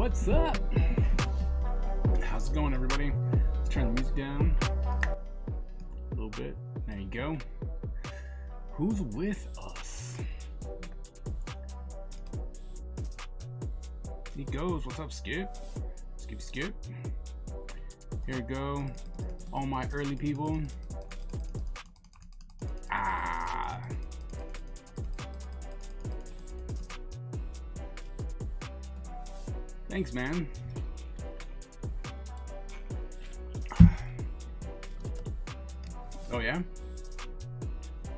What's up? How's it going, everybody? Let's turn the music down a little bit. There you go. Who's with us? He goes. What's up, Skip? Skip. Here we go. All my early people. Thanks, man. Oh, yeah?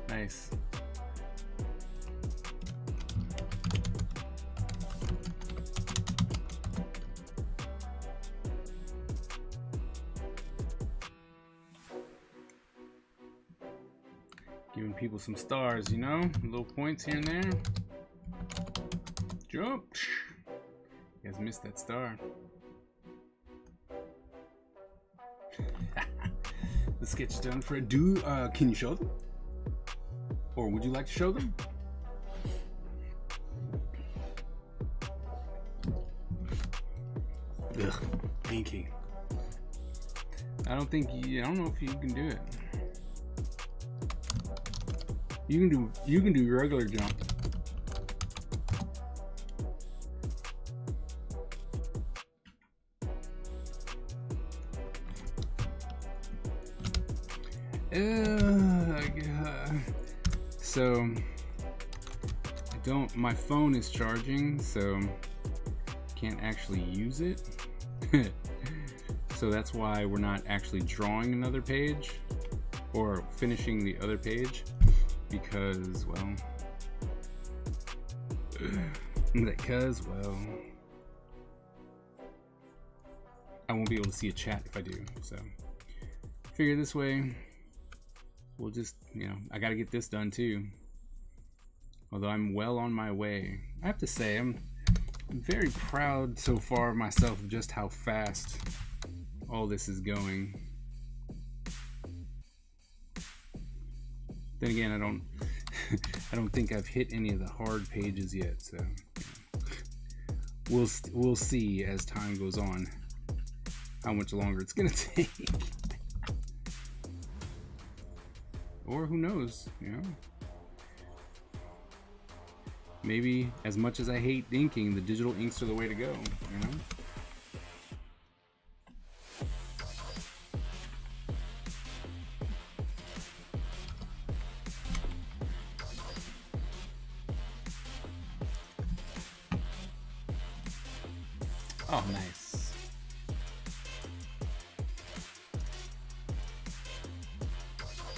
Nice. Giving people some stars, you know? Little points here and there. Jump! You guys missed that star. The sketch is done, Fred. Can you show them? Or would you like to show them? Ugh, inky. I don't know if you can do it. You can do regular jump. So my phone is charging, so can't actually use it. So that's why we're not actually drawing another page or finishing the other page, because I won't be able to see a chat if I do. So figure this way we'll just, I gotta get this done too. Although I'm well on my way. I have to say, I'm very proud so far of myself of just how fast all this is going. Then again, I don't think I've hit any of the hard pages yet, so we'll see as time goes on how much longer it's gonna take. Or who knows, Maybe as much as I hate inking, the digital inks are the way to go, Oh, nice.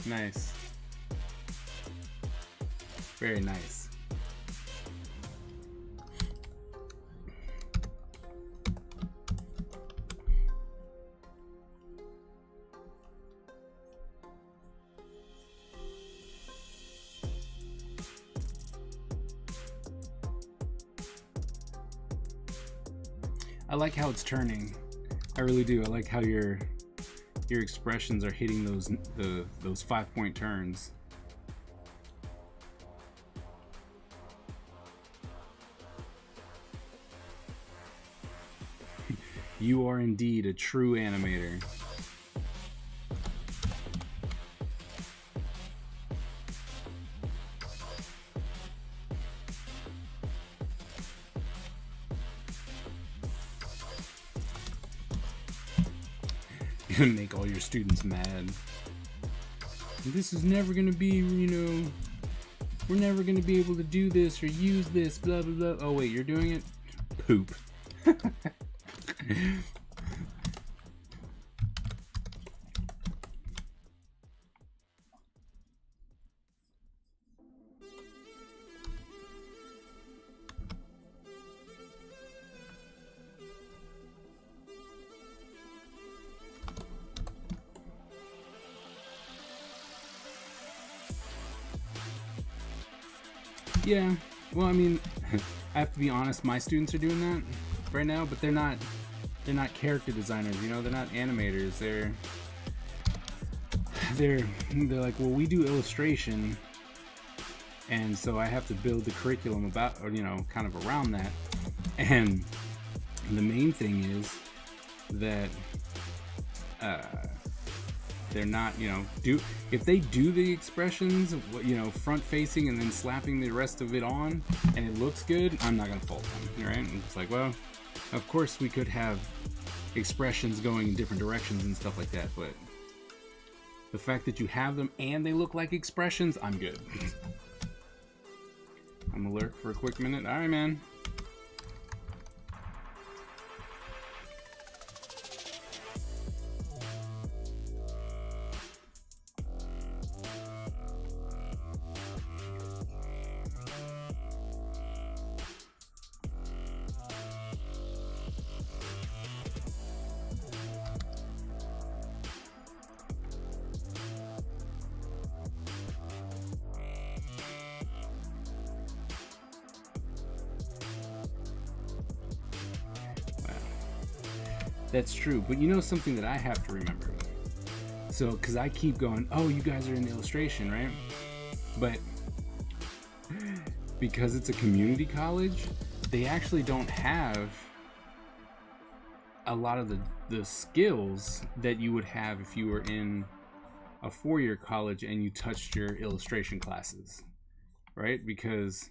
Nice. Very nice. I like how it's turning. I really do. I like how your expressions are hitting those 5-point turns. You are indeed a true animator. You're gonna make all your students mad. This is never gonna be, we're never gonna be able to do this or use this, blah blah blah. Oh wait, you're doing it? Poop. Yeah, well, I mean, I have to be honest, my students are doing that right now, but they're not character designers, they're not animators. They're like, well, we do illustration, and so I have to build the curriculum about, or kind of around that. And the main thing is that they're not, you know, if they do the expressions, you know, front facing and then slapping the rest of it on and it looks good, I'm not gonna fault them, right? And it's like, well, of course we could have expressions going in different directions and stuff like that, but the fact that you have them and they look like expressions, I'm good. I'm gonna lurk for a quick minute. All right, man. That's true, but you know something that I have to remember. So, because I keep going, oh, you guys are in illustration, right? But because it's a community college, they actually don't have a lot of the skills that you would have if you were in a four-year college and you touched your illustration classes, right? Because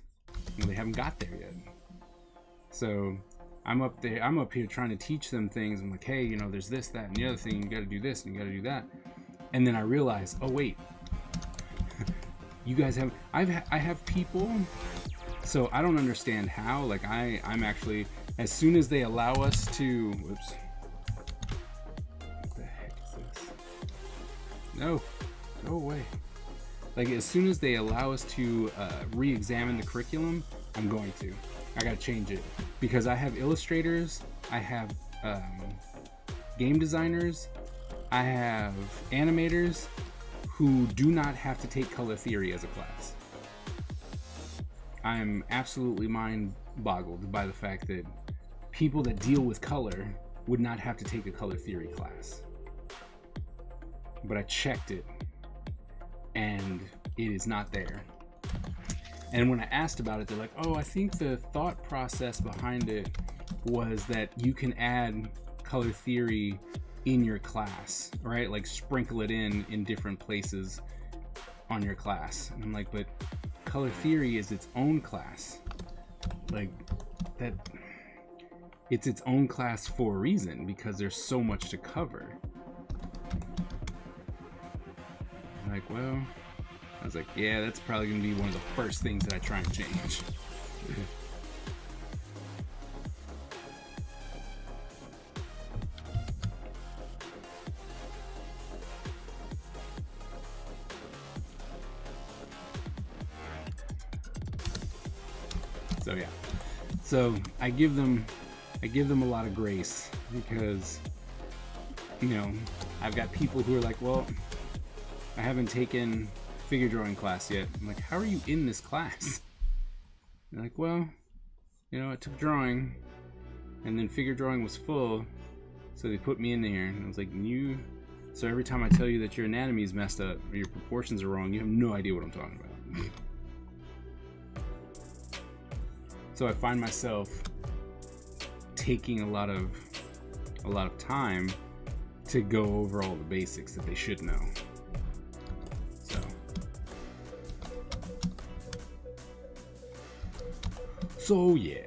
you know, they haven't got there yet. So I'm up here trying to teach them things. I'm like, hey, you know, there's this, that, and the other thing. You got to do this and you got to do that. And then I realize, oh wait, you guys have, I have people. So I don't understand how. Like I'm actually, as soon as they allow us to, whoops. What the heck is this? No, go away. Like as soon as they allow us to re-examine the curriculum, I'm going to. I gotta change it because I have illustrators, I have game designers, I have animators who do not have to take color theory as a class. I'm absolutely mind boggled by the fact that people that deal with color would not have to take a color theory class. But I checked it and it is not there. And when I asked about it, they're like, oh, I think the thought process behind it was that you can add color theory in your class, right? Like sprinkle it in different places on your class. And I'm like, but color theory is its own class. Like that, it's its own class for a reason because there's so much to cover. I'm like, well, I was like, yeah, that's probably gonna be one of the first things that I try and change. So yeah, so I give them a lot of grace because, you know, I've got people who are like, well, I haven't taken figure drawing class yet. I'm like, how are you in this class? They're like, well, you know, I took drawing and then figure drawing was full, so they put me in there. And I was like, so every time I tell you that your anatomy is messed up or your proportions are wrong, you have no idea what I'm talking about. So I find myself taking a lot of time to go over all the basics that they should know. So yeah.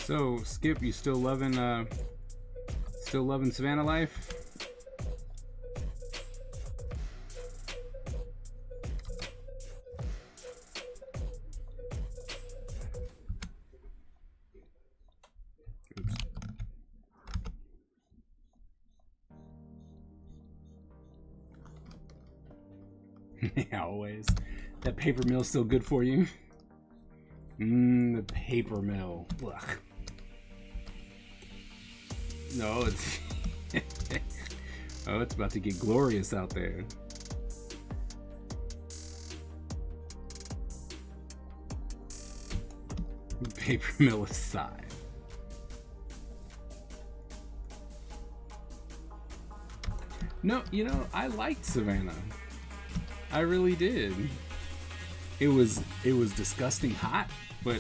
So, Skip, you still loving Savannah life? Yeah, always. That paper mill's still good for you. The paper mill. Ugh. No, it's oh, it's about to get glorious out there. Paper mill aside. No, you know, I liked Savannah. I really did. It was disgusting hot, but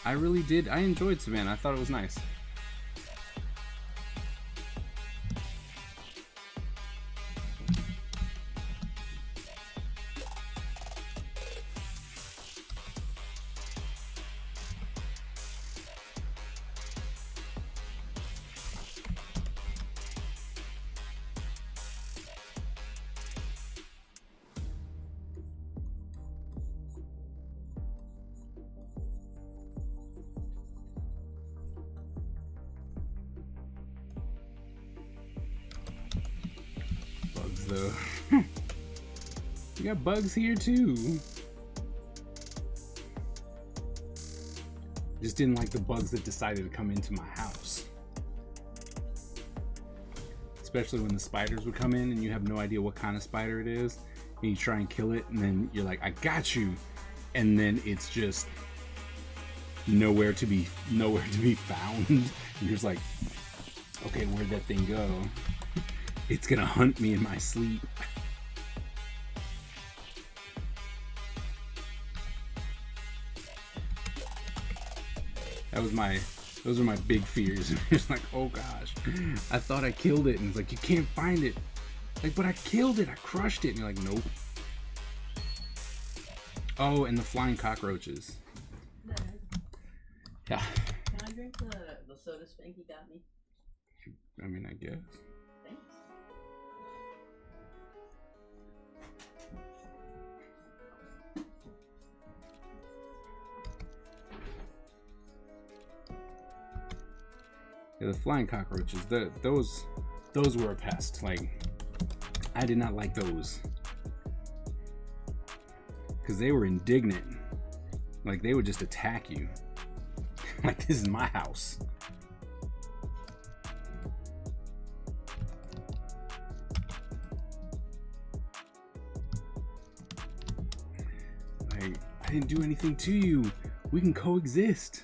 I really did. I enjoyed Savannah. I thought it was nice. Though. You got bugs here too. Just didn't like the bugs that decided to come into my house. Especially when the spiders would come in and you have no idea what kind of spider it is, and you try and kill it, and then you're like, I got you, and then it's just nowhere to be found. And you're just like, okay, where'd that thing go? It's gonna hunt me in my sleep. Those are my big fears. It's like, oh gosh, I thought I killed it, and it's like, you can't find it. Like, but I killed it, I crushed it, and you're like, nope. Oh, and the flying cockroaches. No. Yeah. Can I drink the soda Spanky got me? I mean, I guess. Thanks. Yeah, the flying cockroaches, those were a pest. Like, I did not like those. Because they were indignant. Like, they would just attack you. Like, this is my house. Like, I didn't do anything to you. We can coexist.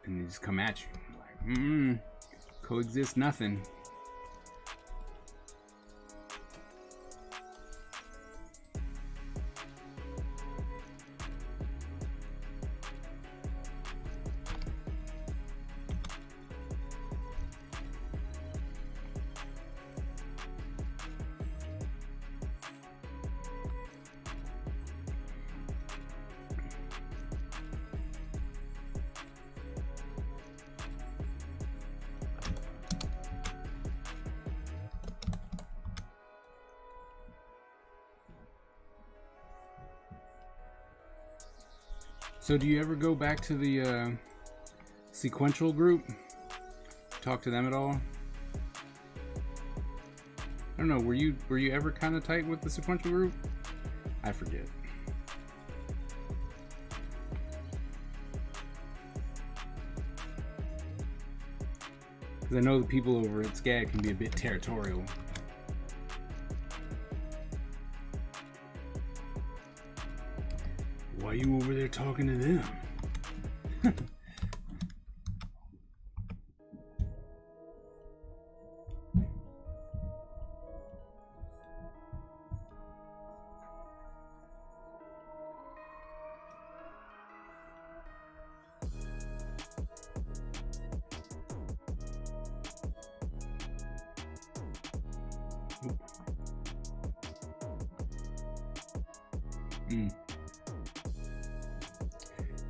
And they just come at you. Like, coexist nothing. So do you ever go back to the sequential group? Talk to them at all? I don't know, were you ever kind of tight with the sequential group? I forget. Because I know the people over at SCAD can be a bit territorial. Why are you over there talking to them?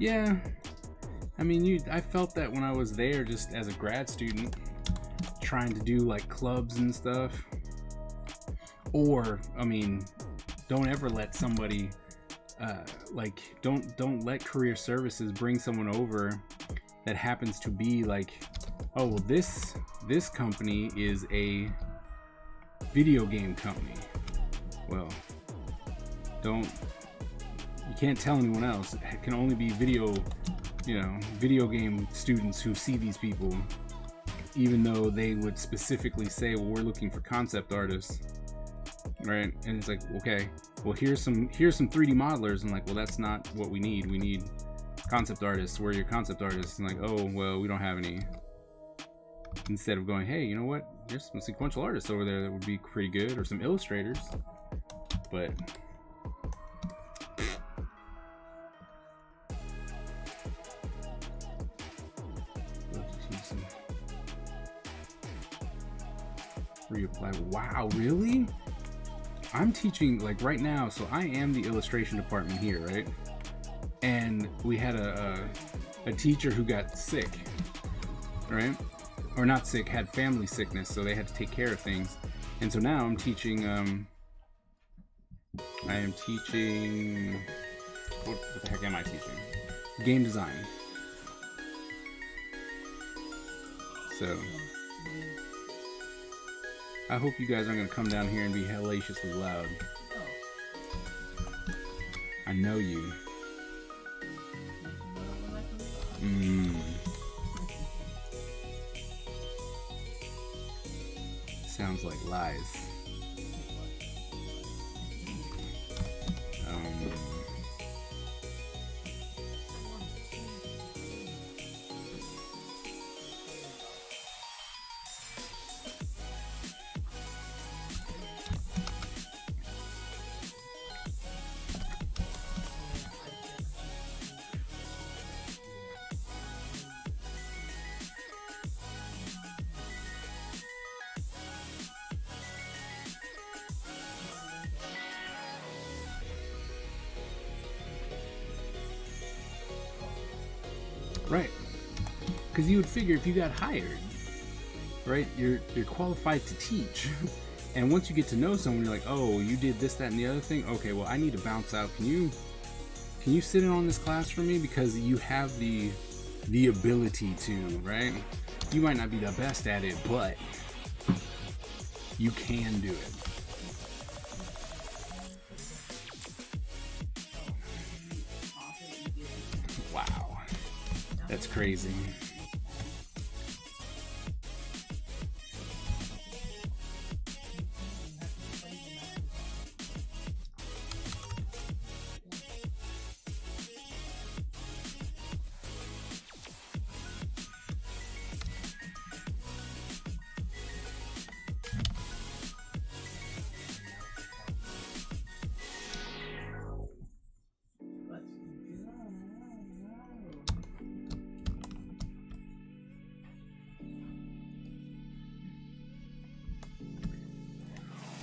Yeah, I mean, I felt that when I was there, just as a grad student, trying to do like clubs and stuff. Or, I mean, don't ever let somebody, don't let career services bring someone over that happens to be like, oh, well, this company is a video game company. Well, you can't tell anyone else. It can only be video game students who see these people, even though they would specifically say, well, we're looking for concept artists, right? And it's like, okay, well, here's some 3D modelers, and like, well, that's not what we need. We need concept artists. We're your concept artists. And like, oh, well, we don't have any. Instead of going, hey, you know what, there's some sequential artists over there that would be pretty good, or some illustrators. But reapply. Wow, really? I'm teaching like right now, so I am the illustration department here, right? And we had a teacher who got sick, right? Or not sick, had family sickness, so they had to take care of things. And so now I'm teaching, what the heck am I teaching? Game design. So I hope you guys aren't gonna come down here and be hellaciously loud. I know you. Sounds like lies. Right, because you would figure if you got hired, right, you're qualified to teach, and once you get to know someone, you're like, oh, you did this, that, and the other thing. Okay, well, I need to bounce out. Can you sit in on this class for me, because you have the ability to, right? You might not be the best at it, but you can do it. Wow, that's crazy.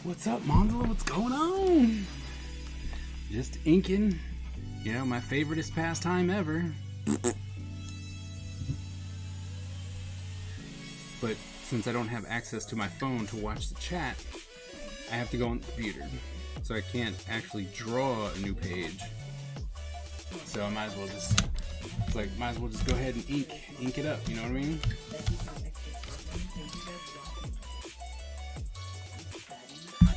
What's up, Mondula? What's going on? Just inking. You know, my favoriteest pastime ever. But since I don't have access to my phone to watch the chat, I have to go on the computer. So I can't actually draw a new page. So I might as well just, it's like, might as well just go ahead and ink it up, you know what I mean?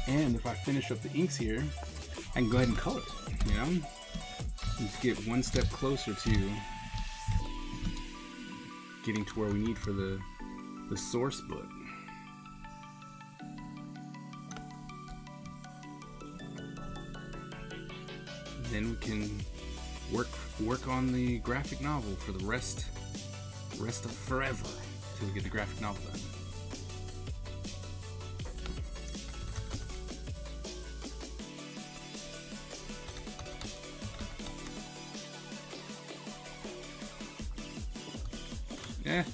And if I finish up the inks here, I can go ahead and color it, you know? Just get one step closer to getting to where we need for the source book. Then we can work on the graphic novel for the rest of forever till we get the graphic novel done. Yeah.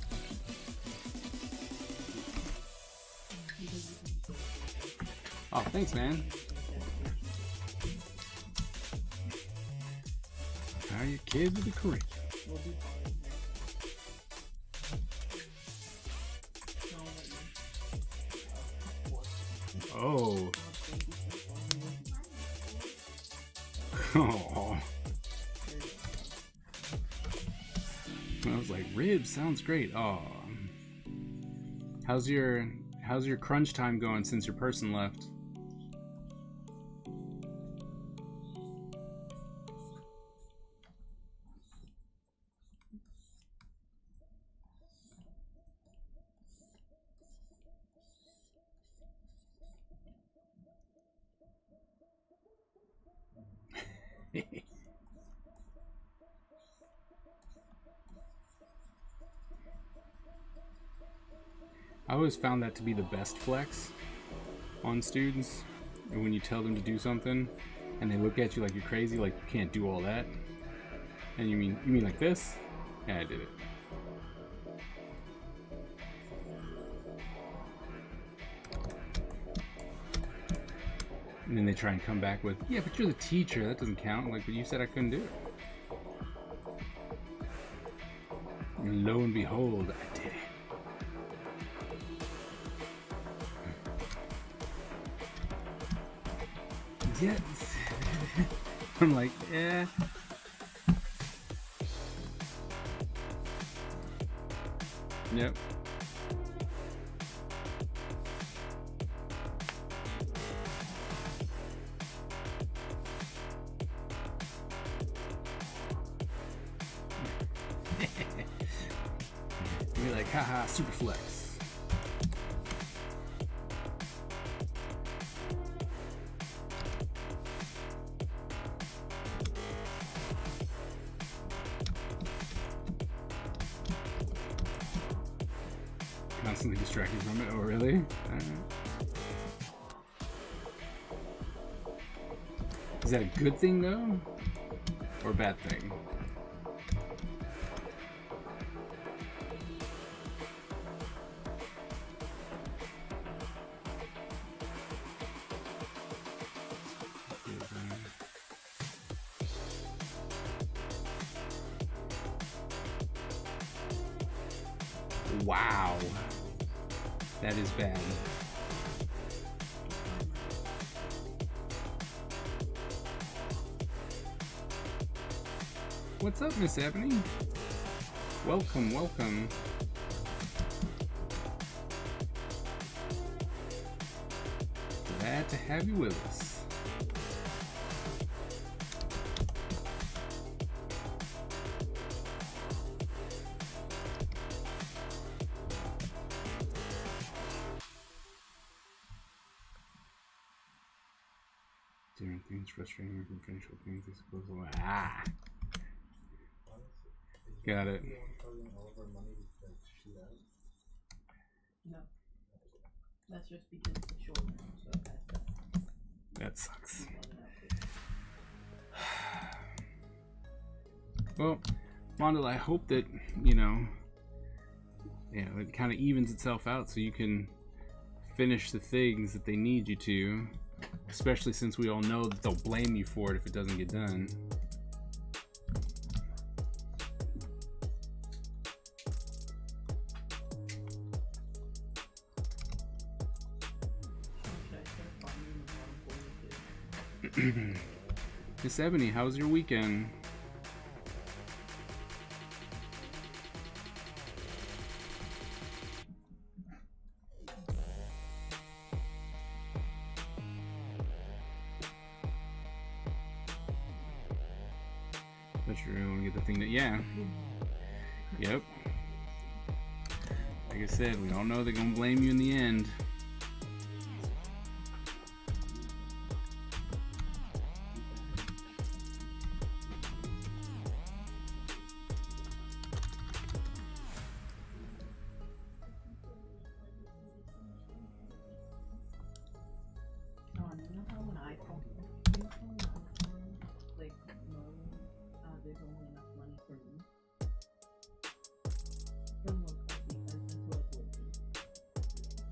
Oh, thanks, man. How are your kids with the curriculum? We'll be fine. Oh. Oh. I was like, ribs sounds great. Oh. How's your crunch time going since your person left? I always found that to be the best flex on students. And when you tell them to do something and they look at you like you're crazy, like you can't do all that. And you mean like this? Yeah, I did it. And then they try and come back with, yeah, but you're the teacher, that doesn't count. Like, but you said I couldn't do it. And lo and behold, I did it. Yeah. I'm like, yeah. Yep. You're like, haha, super flex. Constantly distracted from it. Oh, really? Is that a good thing, though? Or a bad thing? Wow. That is bad. What's up, Miss Ebony? Welcome, welcome. Glad to have you with us. Different things, frustrating, or conventional things, I suppose. Ah! Got it. No. That's just because it's a short round, so That sucks. Well, Mondel, I hope that, you know, it kind of evens itself out so you can finish the things that they need you to, especially since we all know that they'll blame you for it if it doesn't get done. Miss Ebony, how was your weekend? But you really want to get the thing that, yeah. Yep. Like I said, we all know they're gonna blame you in the end.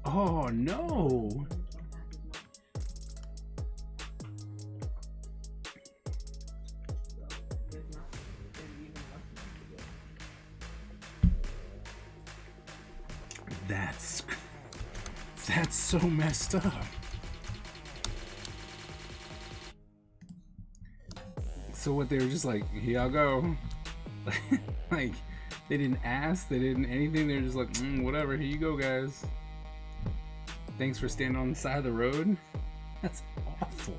Oh no! That's so messed up. So what, they were just like, here y'all go. Like, they didn't ask, they didn't anything, they were just like, whatever, here you go, guys. Thanks for standing on the side of the road. That's awful.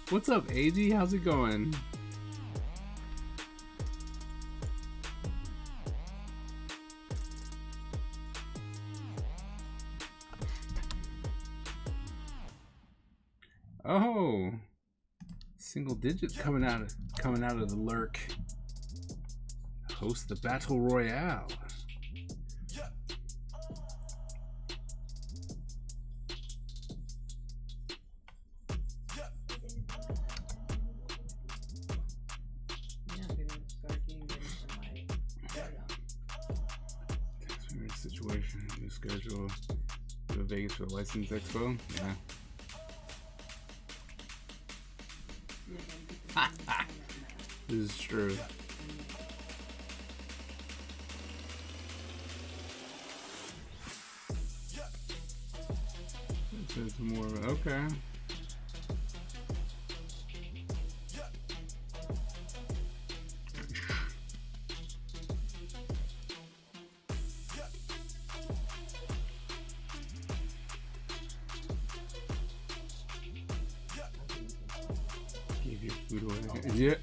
What's up, AG? How's it going? Oh, single digits coming out of the lurk. Host the battle royale. Situation, new schedule. Go to Vegas for the License Expo. Yeah. This is true. It's more of a, okay. Give your food away. Yeah.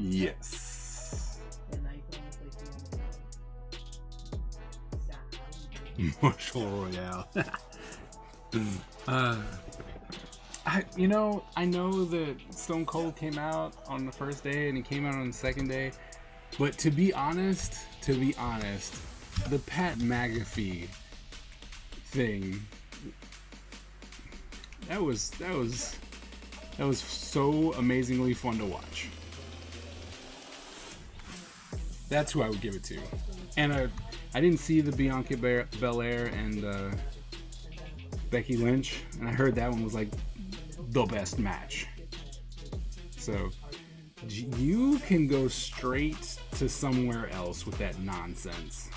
Yes. Marshall Royale. I know that Stone Cold came out on the first day and he came out on the second day, but to be honest, the Pat McAfee thing, that was so amazingly fun to watch. That's who I would give it to. And I didn't see the Bianca Belair and Becky Lynch, and I heard that one was like the best match. So you can go straight to somewhere else with that nonsense.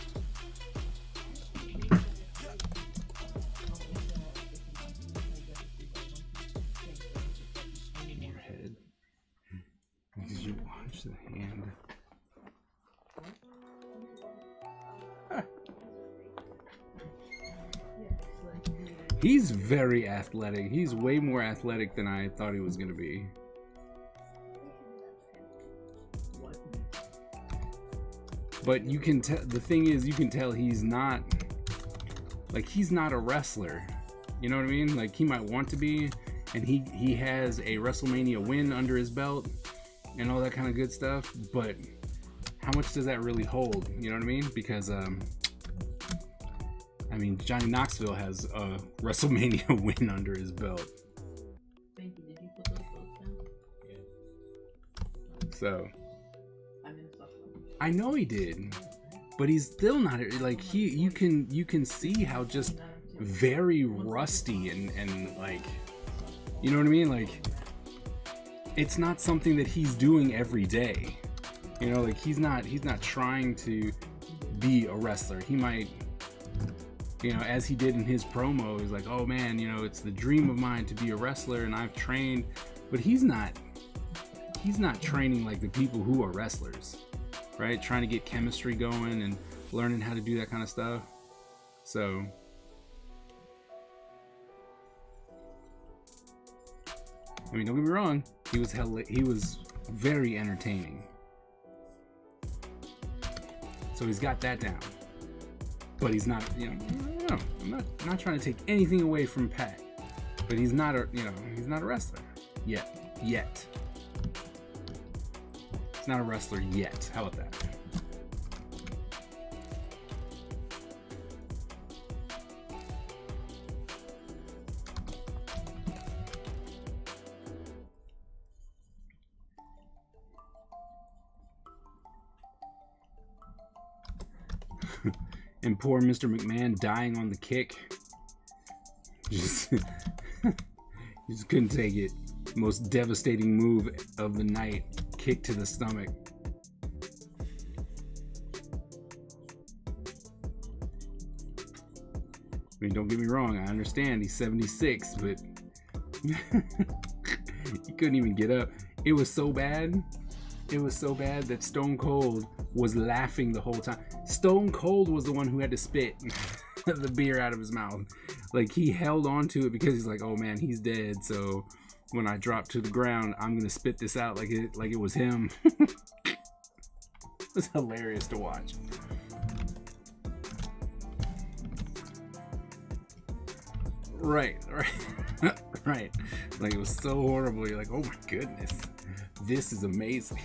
Your head. Did you watch the hand? He's very athletic. He's way more athletic than I thought he was going to be. But you can tell, the thing is, you can tell he's not a wrestler. You know what I mean? Like, he might want to be, and he has a WrestleMania win under his belt and all that kind of good stuff, but how much does that really hold? You know what I mean? Because Johnny Knoxville has a WrestleMania win under his belt. Thank you. Did you put those clothes down? Yeah. So. I'm in I know he did, but he's still not like you can see how just very rusty and like, you know what I mean? Like, it's not something that he's doing every day. You know, like he's not trying to be a wrestler. He might, you know, as he did in his promo, he's like, oh man, you know, it's the dream of mine to be a wrestler and I've trained, but he's not training like the people who are wrestlers, right? Trying to get chemistry going and learning how to do that kind of stuff. So I mean, don't get me wrong, he was very entertaining. So he's got that down. But he's not, you know, I'm not trying to take anything away from Pat. But he's not he's not a wrestler yet. He's not a wrestler yet. How about that? And poor Mr. McMahon dying on the kick. Just couldn't take it. Most devastating move of the night. Kick to the stomach. I mean, don't get me wrong, I understand he's 76, but he couldn't even get up. It was so bad. It was so bad that Stone Cold was laughing the whole time. Stone Cold was the one who had to spit the beer out of his mouth. Like, he held on to it because he's like, oh man, he's dead. So when I drop to the ground, I'm gonna spit this out like it was him. It was hilarious to watch. Right. Right. Like, it was so horrible. You're like, oh my goodness, this is amazing.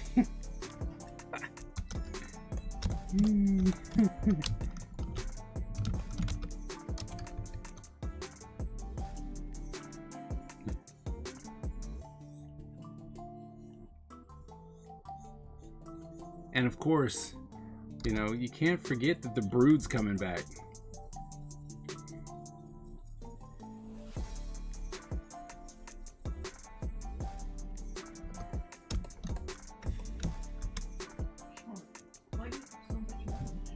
And of course, you know, you can't forget that the Brood's coming back. Why do you have so much knowledge?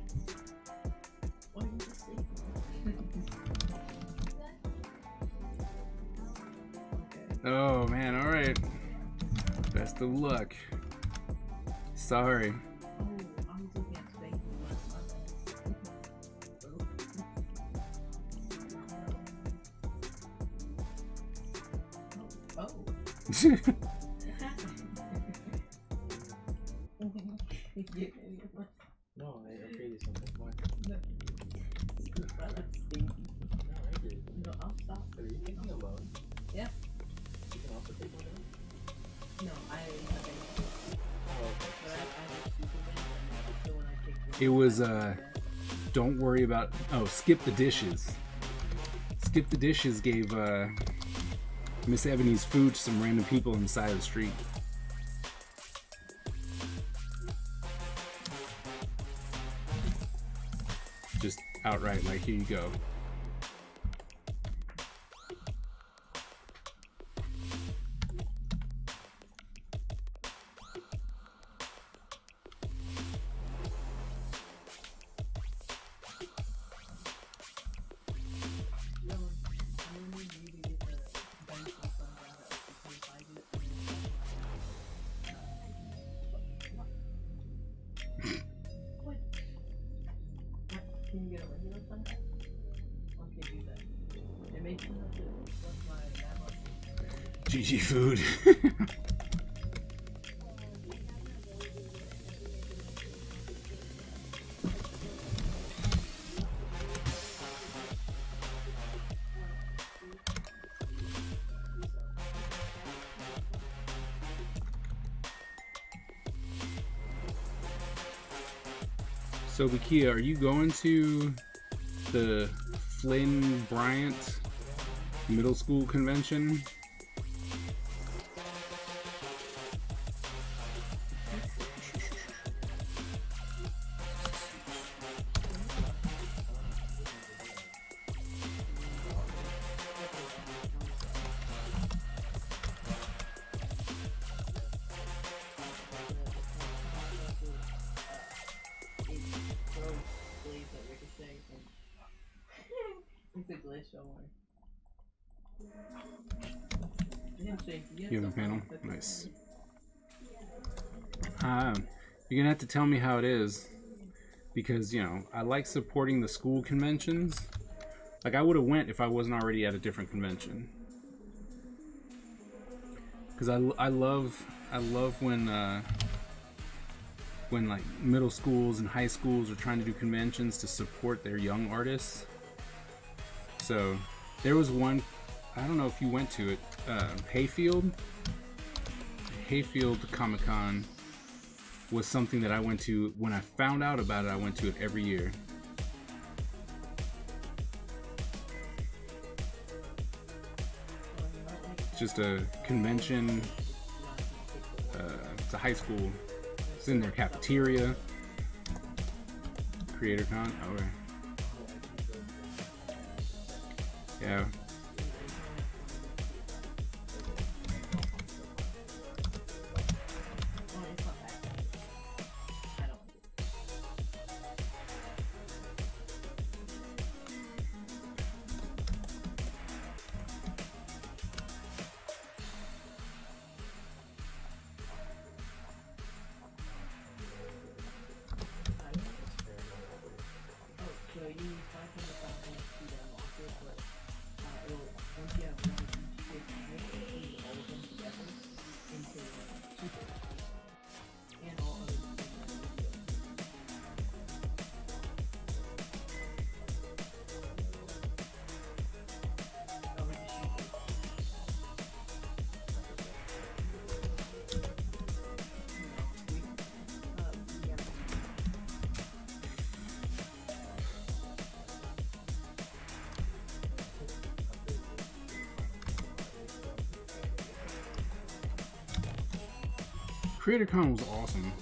Why do you just say Okay. Oh man, alright. Best of luck. Sorry. Oh, I was looking at space last Oh. No, I created something more. No, I'll stop. So you can be alone. Yeah. You can also take one out. No, I Oh, okay. but I so when I take the It was don't worry about Skip the Dishes. Skip the Dishes gave Miss Ebony's food to some random people on the side of the street. Just outright, like, here you go. Can you get a regular Sunday? Or can you do that? It makes me look good. What's my GG food. So, Bakia, are you going to the Flynn Bryant Middle School Convention? It's a glitch, don't worry. You have a panel? Nice. You're gonna have to tell me how it is, because, you know, I like supporting the school conventions. Like, I would have went if I wasn't already at a different convention. Because I love when like middle schools and high schools are trying to do conventions to support their young artists. So there was one, I don't know if you went to it, Hayfield Comic-Con was something that I went to. When I found out about it, I went to it every year. It's just a convention. It's a high school. It's in their cafeteria. CreatorCon. Okay. Yeah. CreatorCon was awesome.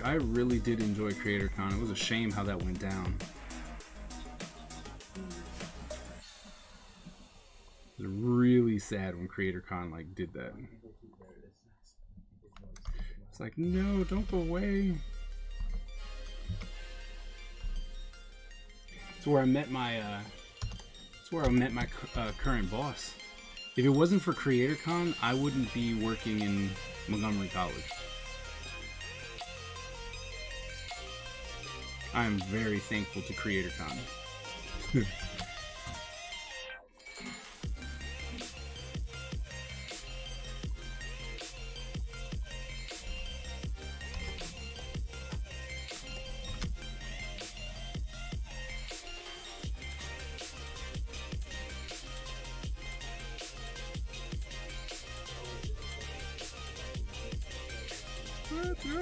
I really did enjoy CreatorCon. It was a shame how that went down. It was really sad when CreatorCon like did that. It's like, no, don't go away. It's where I met my current boss. If it wasn't for CreatorCon, I wouldn't be working in Montgomery College. I am very thankful to CreatorCon. Let's go!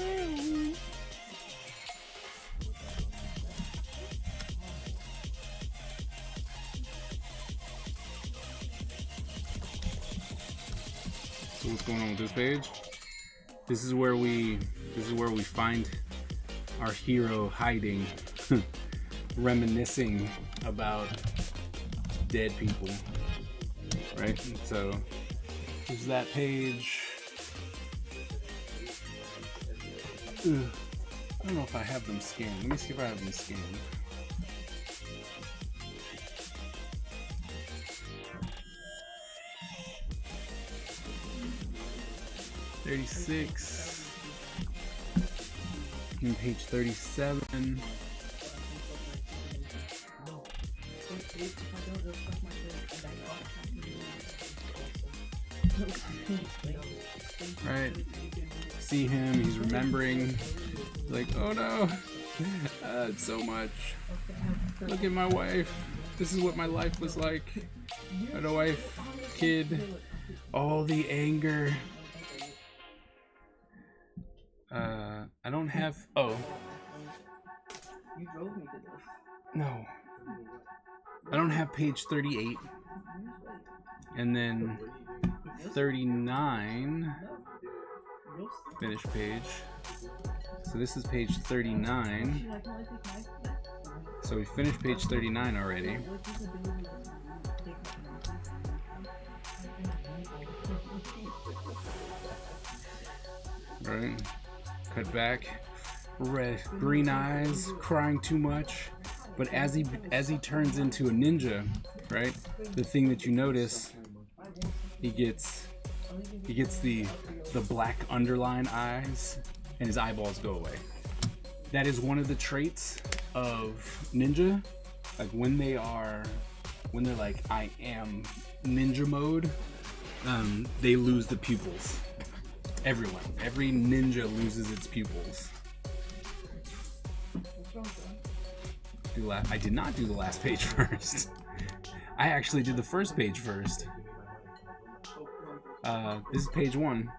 So what's going on with this page? This is where we find our hero hiding, reminiscing about dead people. Right? So this is that page. Ugh. I don't know if I have them scanned. Let me see if I have them scanned. $36 and page 37. Right. See him, he's remembering. Like, oh no, it's so much. Look at my wife. This is what my life was like. I had a wife, kid, all the anger. I don't have. Oh. You drove me to this. No. I don't have page 38. And then 39. Finish page. So this is page 39. So we finished page 39 already. Right. Cut back. Red, green eyes, crying too much. But as he turns into a ninja, right? The thing that you notice, he gets the black underline eyes, and his eyeballs go away. That is one of the traits of ninja. Like when they're like, I am ninja mode, they lose the pupils. Everyone, every ninja loses its pupils. I did not do the last page first. I actually did the first page first. This is page 1.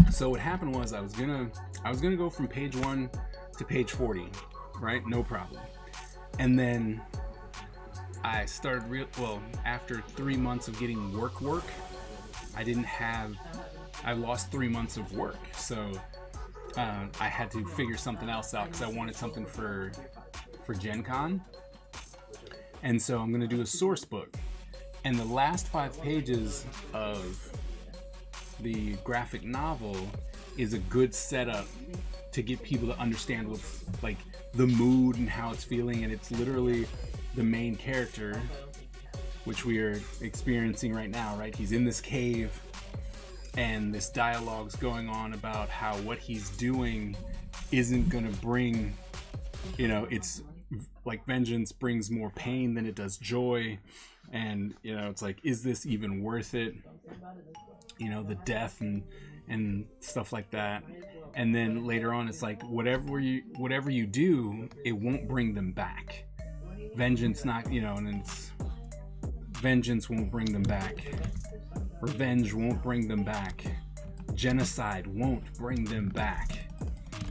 So what happened was I was gonna go from page 1 to page 40, right? No problem. And then I started after 3 months of getting work, I lost 3 months of work. So I had to figure something else out because I wanted something for Gen Con. And so I'm gonna do a source book. And the last 5 pages of the graphic novel is a good setup to get people to understand what's like the mood and how it's feeling. And it's literally the main character, which we are experiencing right now, right? He's in this cave and this dialogue's going on about how what he's doing isn't gonna bring, it's like vengeance brings more pain than it does joy. And, it's like, is this even worth it? The death and stuff like that. And then later on, it's like, whatever you do, it won't bring them back. Vengeance vengeance won't bring them back. Revenge won't bring them back. Genocide won't bring them back.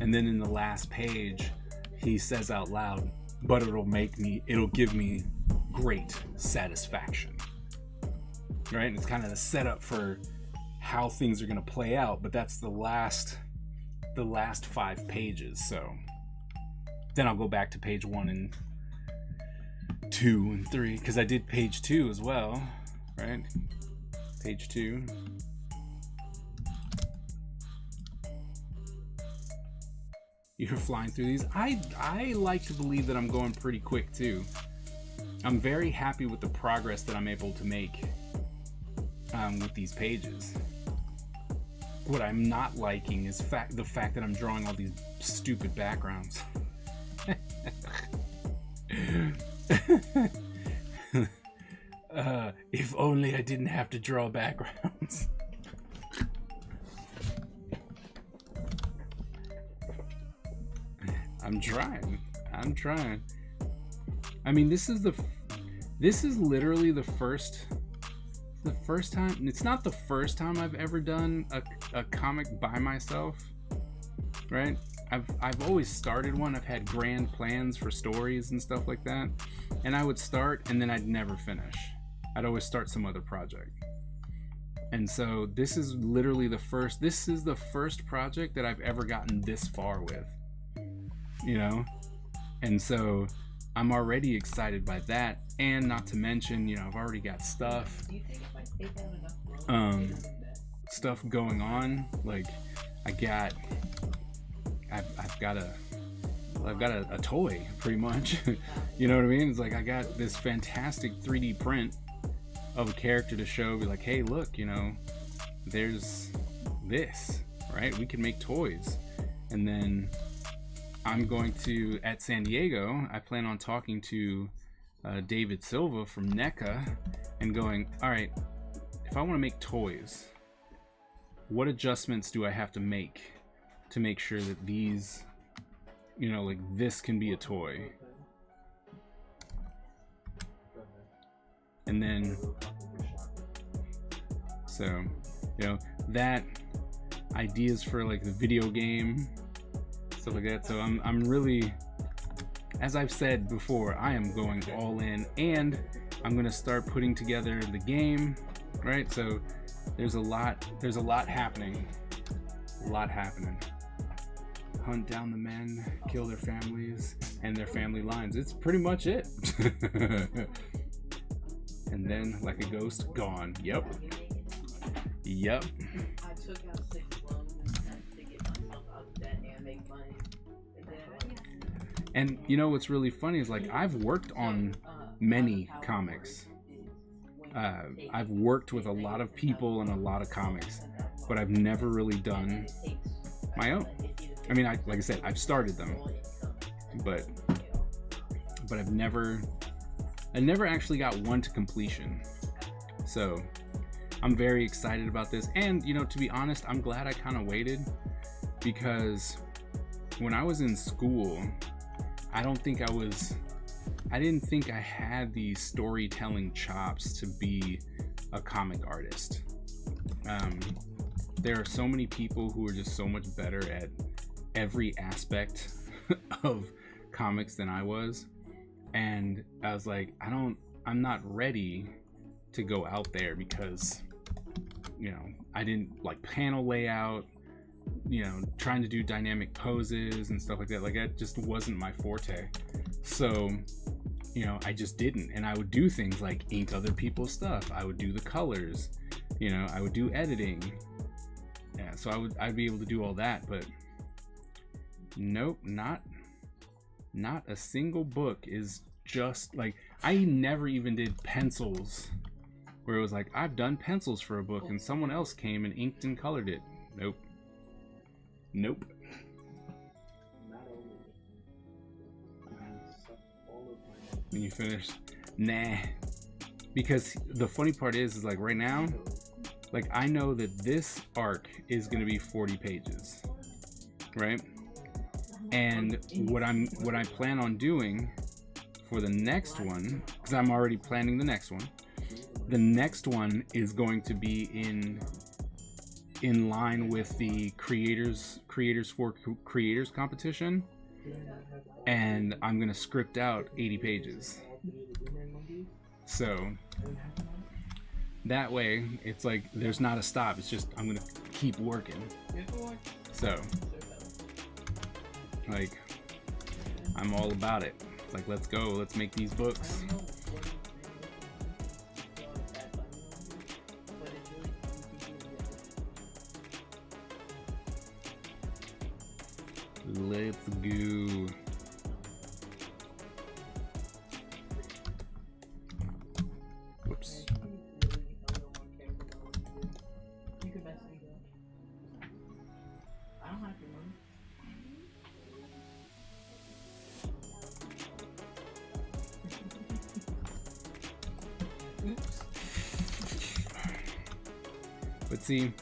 And then in the last page, he says out loud, but it'll give me great satisfaction, right? It's kind of the setup for how things are going to play out, but that's the last 5 pages. So then I'll go back to page 1 and 2 and 3, because I did page 2 as well, right? Page 2. You're flying through these. I like to believe that I'm going pretty quick too. I'm very happy with the progress that I'm able to make with these pages. What I'm not liking is the fact that I'm drawing all these stupid backgrounds. If only I didn't have to draw backgrounds. I'm trying. I mean, this is literally the first time. It's not the first time I've ever done a comic by myself, right? I've always started one. I've had grand plans for stories and stuff like that, and I would start and then I'd never finish. I'd always start some other project. And so this is literally the first project that I've ever gotten this far with, you know? And so I'm already excited by that, and not to mention, you know, I've already got stuff stuff going on. Like I've got a toy, pretty much. You know what I mean? It's like I got this fantastic 3D print of a character to show, be like, hey, look, you know, there's this, right? We can make toys. And then I'm going to, at San Diego, I plan on talking to David Silva from NECA and going, all right, if I want to make toys, what adjustments do I have to make sure that these, you know, like this can be a toy? And then, so, you know, that ideas for like the video game, stuff like that. So I'm really, as I've said before, I am going all in, and I'm gonna start putting together the game, right? So there's a lot happening. Hunt down the men, kill their families and their family lines. It's pretty much it. And then, like a ghost, gone. Yep. I took out 6 loans to get myself out of that and make money. And you know what's really funny is, like, I've worked on many comics. I've worked with a lot of people and a lot of comics, but I've never really done my own. I mean, like I said, I've started them, but I've never actually got one to completion. So I'm very excited about this. And, you know, to be honest, I'm glad I kind of waited, because when I was in school, I didn't think I had the storytelling chops to be a comic artist. There are so many people who are just so much better at every aspect of comics than I was. And I was like, I'm not ready to go out there, because, you know, I didn't like panel layout, you know, trying to do dynamic poses and stuff like that. Like, that just wasn't my forte. So, you know, I just didn't. And I would do things like ink other people's stuff. I would do the colors, you know, I would do editing. Yeah, so I'd be able to do all that, but nope, not a single book is just like, I never even did pencils where it was like, I've done pencils for a book and someone else came and inked and colored it. Nope. Not only. When you finish, nah. Because the funny part is like right now, like I know that this arc is going to be 40 pages, right? And what I plan on doing for the next one, because I'm already planning the next one. The next one is going to be in line with the Creators for Creators competition, and I'm gonna script out 80 pages. So that way, it's like there's not a stop. It's just I'm gonna keep working. So, like, I'm all about it. It's like, let's go. Let's make these books. Let's go. Whoops. You could best me go. I don't have your money. Oops. But see,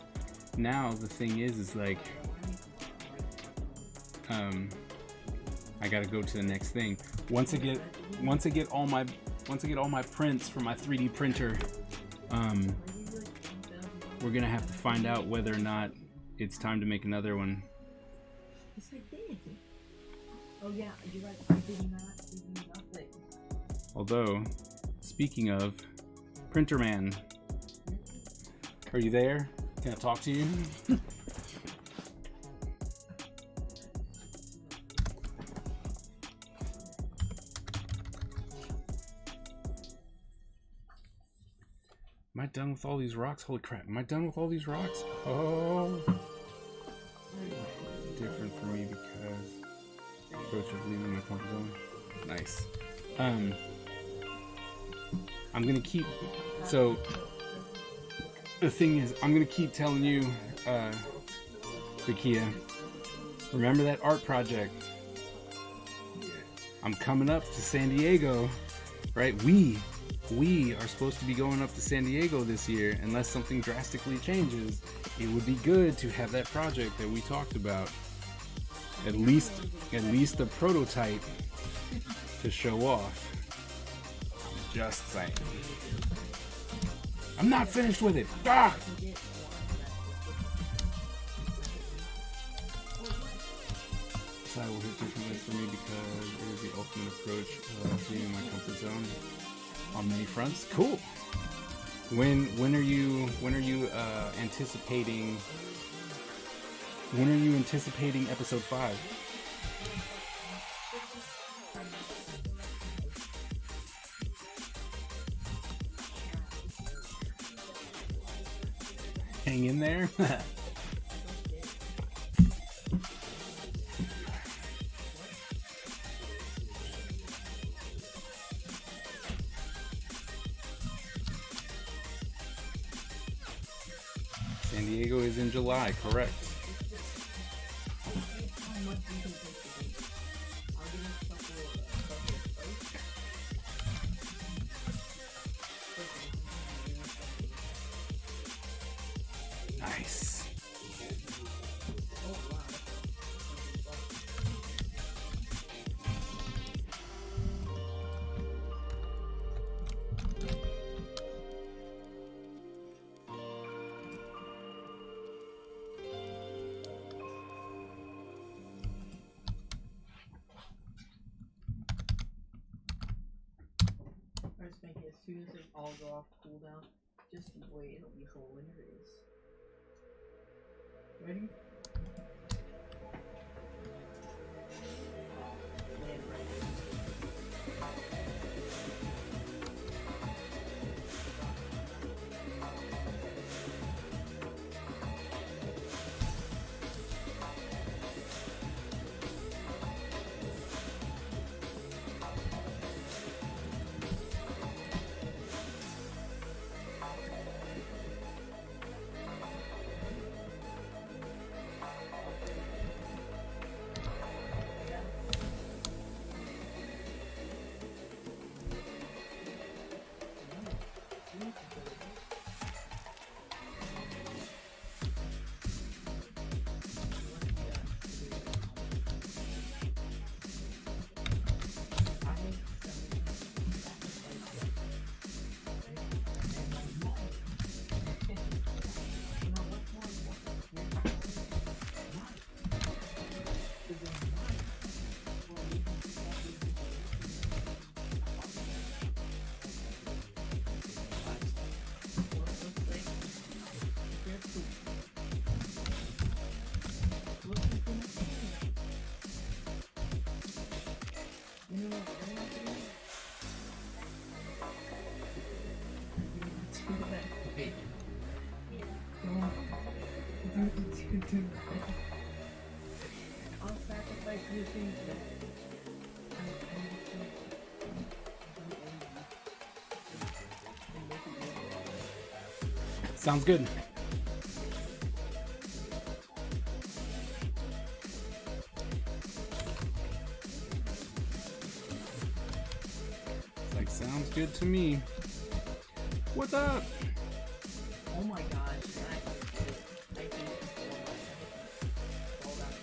now the thing is like, I gotta go to the next thing. Once I get all my prints from my 3D printer, we're gonna have to find out whether or not it's time to make another one. Yes, I did. Oh yeah, you're right. I did not do nothing. Although, speaking of, Printer Man, are you there? Can I talk to you? Am I done with all these rocks? Holy crap, am I done with all these rocks? Oh. Different for me because approach of leaving my comfort zone. Nice. I'm gonna keep, so the thing is, I'm gonna keep telling you, Zakia, remember that art project? I'm coming up to San Diego, right? We are supposed to be going up to San Diego this year. Unless something drastically changes, it would be good to have that project that we talked about, at least a prototype to show off. I'm just saying. I'm not finished with it. Ah! So I will hit different ways for me because it is the ultimate approach of being in my comfort zone on many fronts. Cool. When are you anticipating? When are you anticipating episode 5? Hang in there. San Diego is in July, correct? Nice. First make it as soon as it all go off cooldown. Just wait, it'll be hilarious. Ready? Land right. Sounds good. Like, sounds good to me. What's up? Oh my gosh, I did all that.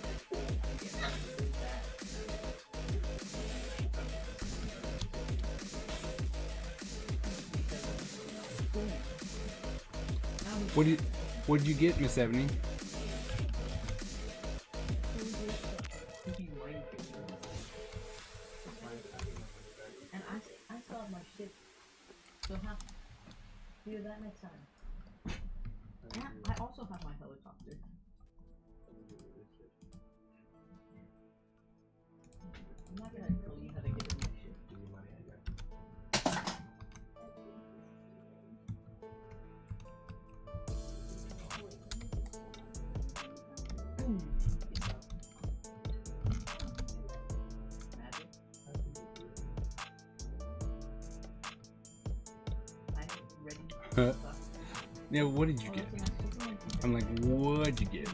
What did you get, Miss Ebony? And I still have my shit. So have do that next time. And I also have my helicopter. I'm not gonna tell you how to get in my shit. Magic. I'm ready. Yeah, what did you get? I'm like, what'd you get?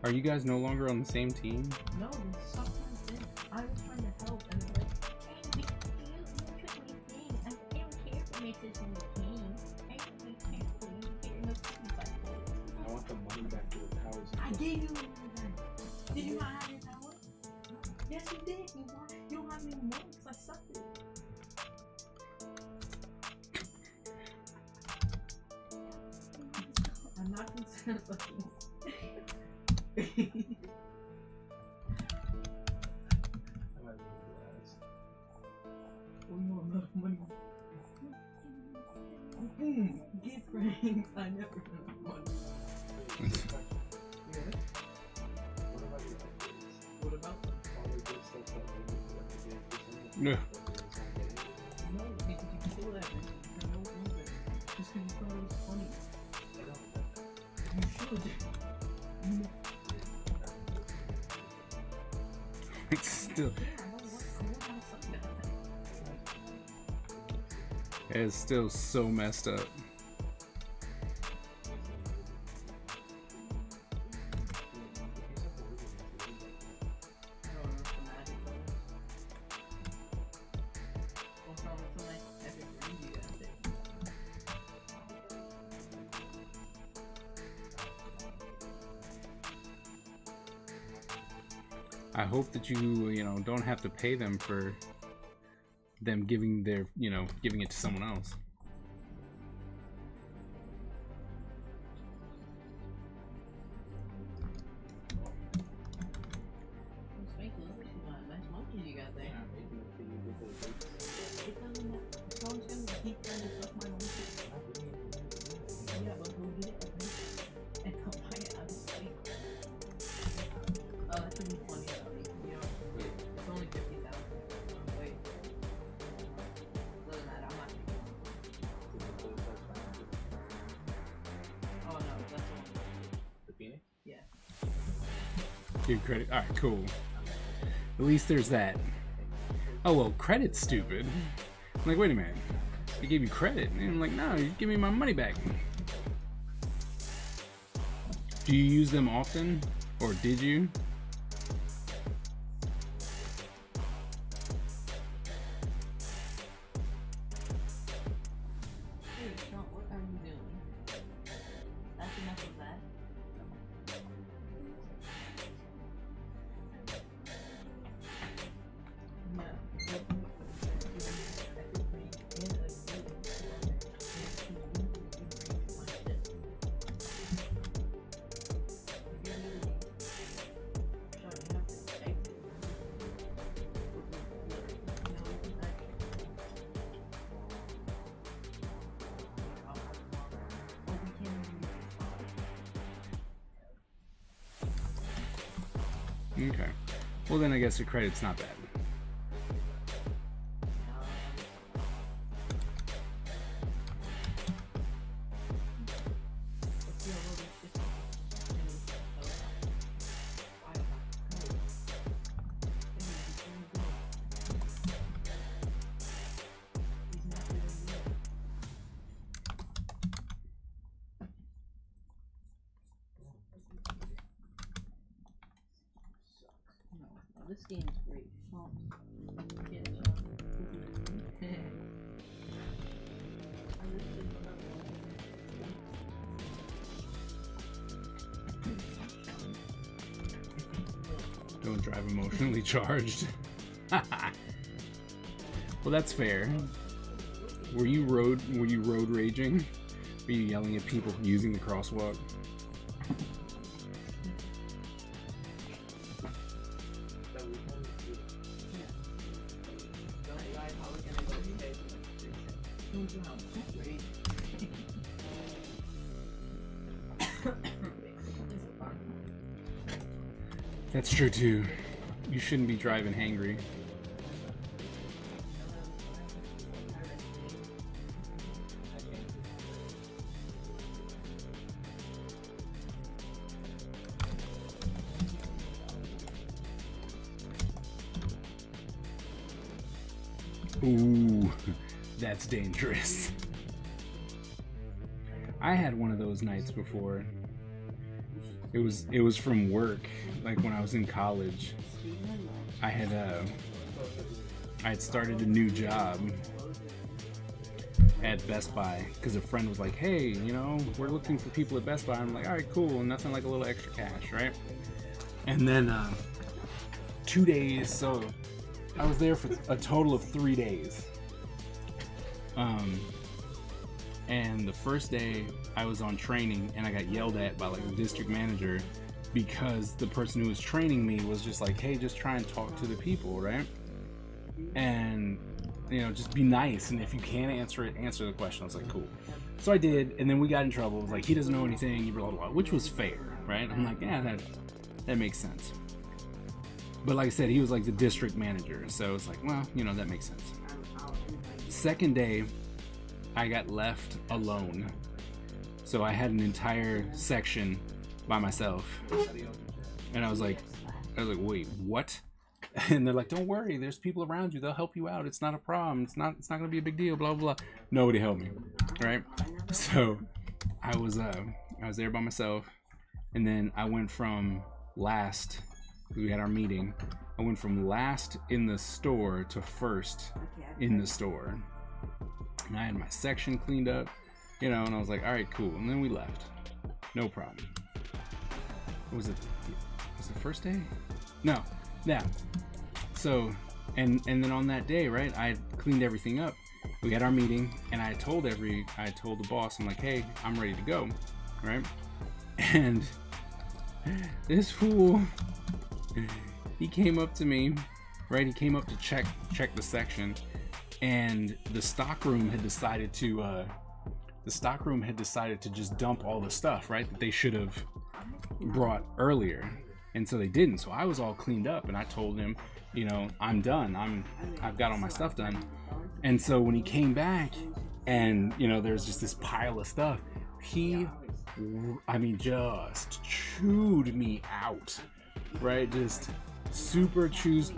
Are you guys no longer on the same team? No, sometimes I was trying to help and they're like, You took my thing. I don't care for Mrs. in the king. I don't care for you. Get in the cookie bucket. I want the money back to the towers. I gave you one. Did you not have your tower? Yes, you did. You don't have any more because I sucked it. I'm not concerned about you. I might be able to ask. We want enough money. Give rings. I never have money. Yeah. What about them? All the good stuff that we need to get for some No. No, because you kill that bitch for no reason. Just because you thought it was funny. You should. It's still, it's still so messed up. I hope that you know, don't have to pay them for them giving their, giving it to someone else. Give credit. All right, cool. At least there's that. Oh well, credit's stupid. I'm like, wait a minute. He gave you credit, and I'm like, no, you give me my money back. Do you use them often, or did you? Okay. Well, then I guess the credit's not bad. this game is great. Well, yeah, Sean. I wish there was another one. Don't drive emotionally charged. Well, that's fair. Were you road raging? Were you yelling at people using the crosswalk? That we only do. Don't drive how we're gonna go today. Don't drive. That's great. That's true too. You shouldn't be driving hangry. Ooh, that's dangerous. I had one of those nights before. It was from work, like when I was in college. I had started a new job at Best Buy because a friend was like, "Hey, you know, we're looking for people at Best Buy." I'm like, "All right, cool. Nothing like a little extra cash, right?" And then 2 days, so I was there for a total of 3 days. And the first day I was on training and I got yelled at by like the district manager because the person who was training me was just like, "Hey, just try and talk to the people, right? And, you know, just be nice. And if you can't answer it, answer the question." I was like, "Cool." So I did. And then we got in trouble. It was like, "He doesn't know anything," blah, blah, blah, which was fair, right? I'm like, "Yeah, that makes sense." But like I said, he was like the district manager. So it's like, well, you know, that makes sense. Second day, I got left alone. So I had an entire section by myself. And I was like, "Wait, what?" And they're like, "Don't worry, there's people around you. They'll help you out. It's not a problem. It's not gonna be a big deal, blah, blah, blah." Nobody helped me, right? So I was there by myself. And then I went from last, we had our meeting. I went from last in the store to first in the store. And I had my section cleaned up, you know, and I was like, "All right, cool." And then we left. No problem. Was it the first day? No. Yeah. So, and then on that day, right, I cleaned everything up. We had our meeting, and I told the boss, I'm like, "Hey, I'm ready to go," right? And this fool, he came up to me, right? He came up to check the section, and the stock room had decided to just dump all the stuff, right, that they should have brought earlier. And so they didn't. So I was all cleaned up, and I told him, you know, "I'm done. I've got all my stuff done." And so when he came back, and you know, there's just this pile of stuff, he, I mean, just chewed me out, right? Just super chewed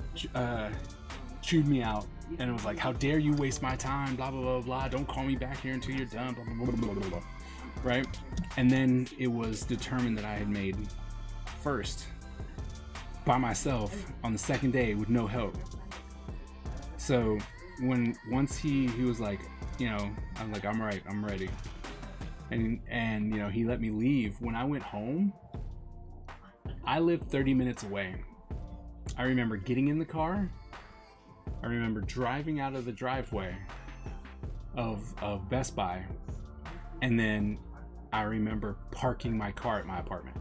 me out, and it was like, "How dare you waste my time? Blah blah blah blah. Don't call me back here until you're done." Blah blah blah blah blah blah. Right? And then it was determined that I had made first by myself on the second day with no help. So once he was like, you know, I'm like, "I'm right, I'm ready," and you know, he let me leave. When I went home, I lived 30 minutes away. I remember getting in the car. I remember driving out of the driveway of Best Buy, and then I remember parking my car at my apartment.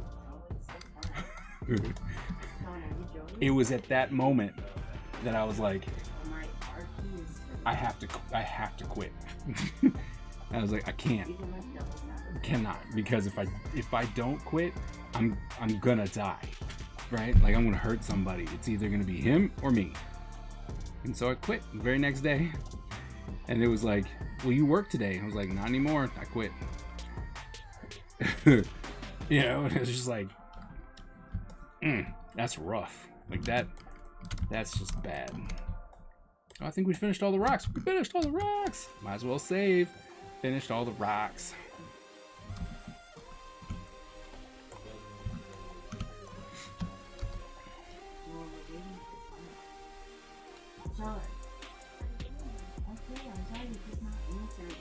It was at that moment that I was like, I have to quit. I was like, I cannot, because if I don't quit, I'm gonna die, right? Like, I'm gonna hurt somebody. It's either gonna be him or me. And so I quit the very next day. And it was like, "Well, you work today." I was like, "Not anymore. I quit." You know, it was just like, that's rough. Like that's just bad. I think we finished all the rocks. We finished all the rocks. Might as well save. Finished all the rocks. sorry. Okay, I'm sorry you did not answer me.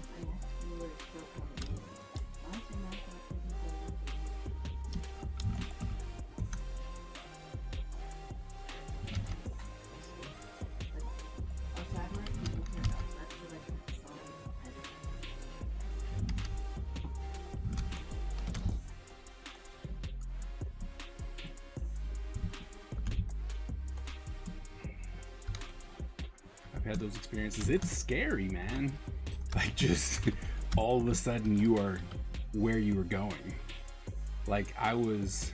I asked you where it's still coming in. Why is your mouth not taking care of it? Outside where people can go. That's what I saw. I've had those experiences. It's scary, man. Like, just all of a sudden you are where you were going. Like, I was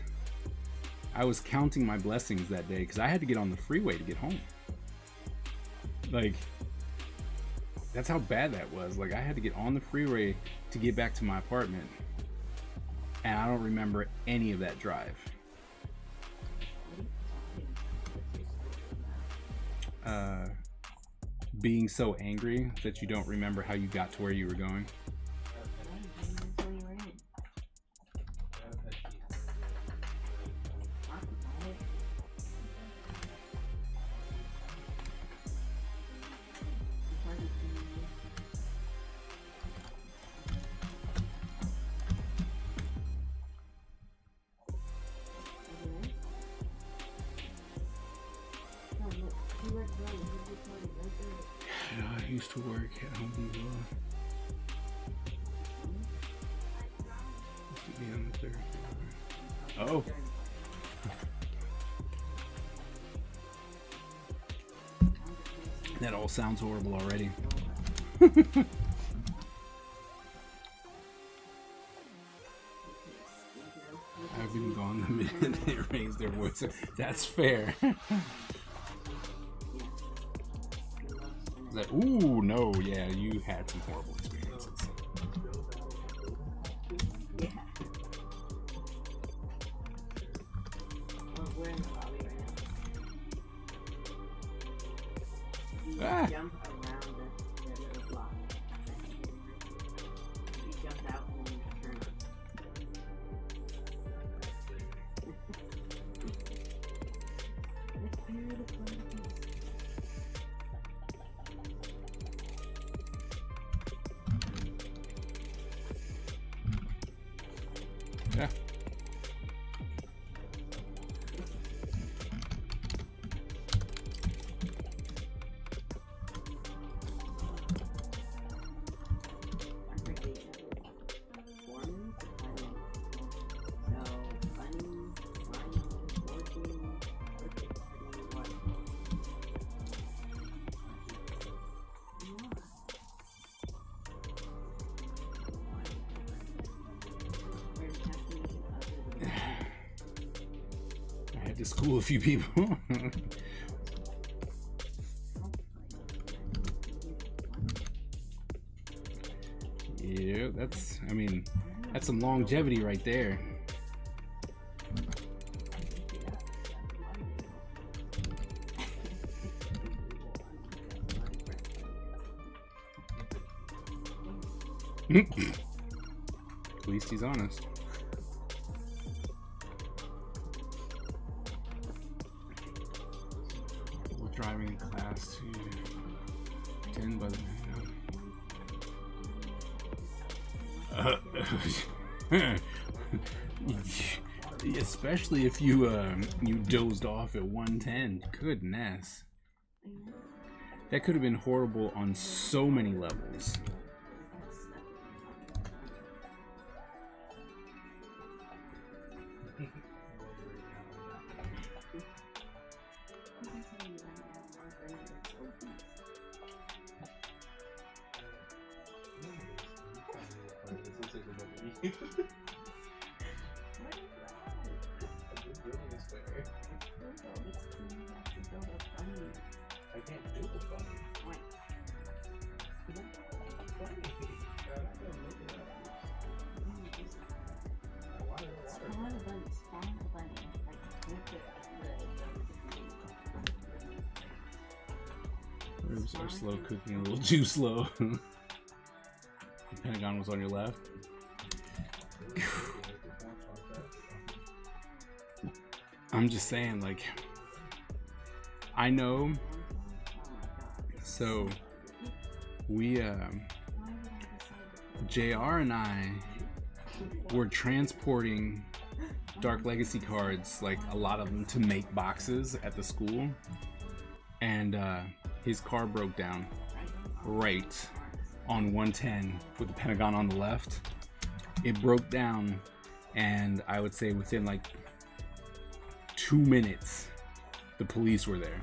counting my blessings that day because I had to get on the freeway to get home. Like, that's how bad that was. Like, I had to get on the freeway to get back to my apartment, and I don't remember any of that drive. Being so angry that you don't remember how you got to where you were going. I used to work at Home Depot. Used to be on the third floor. Oh. That all sounds horrible already. I've been gone the minute they raised their voice. That's fair. Like, ooh, no, yeah, you had some horrible experiences. Yeah. Well, we're in the lobby right now. You jump around the little block. You jump out and you turn. It's beautiful. Yeah. To school a few people. Yeah, I mean, that's some longevity right there. At least he's honest. Driving class to 10 by the especially if you dozed off at 110. Goodness, that could have been horrible on so many levels. I can't do the funny. Rooms are slow cooking, a little too slow. The Pentagon was on your left. I'm just saying, like, I know. So we JR and I were transporting Dark Legacy cards, like a lot of them, to make boxes at the school, and his car broke down right on 110 with the Pentagon on the left. It broke down, and I would say within like 2 minutes the police were there,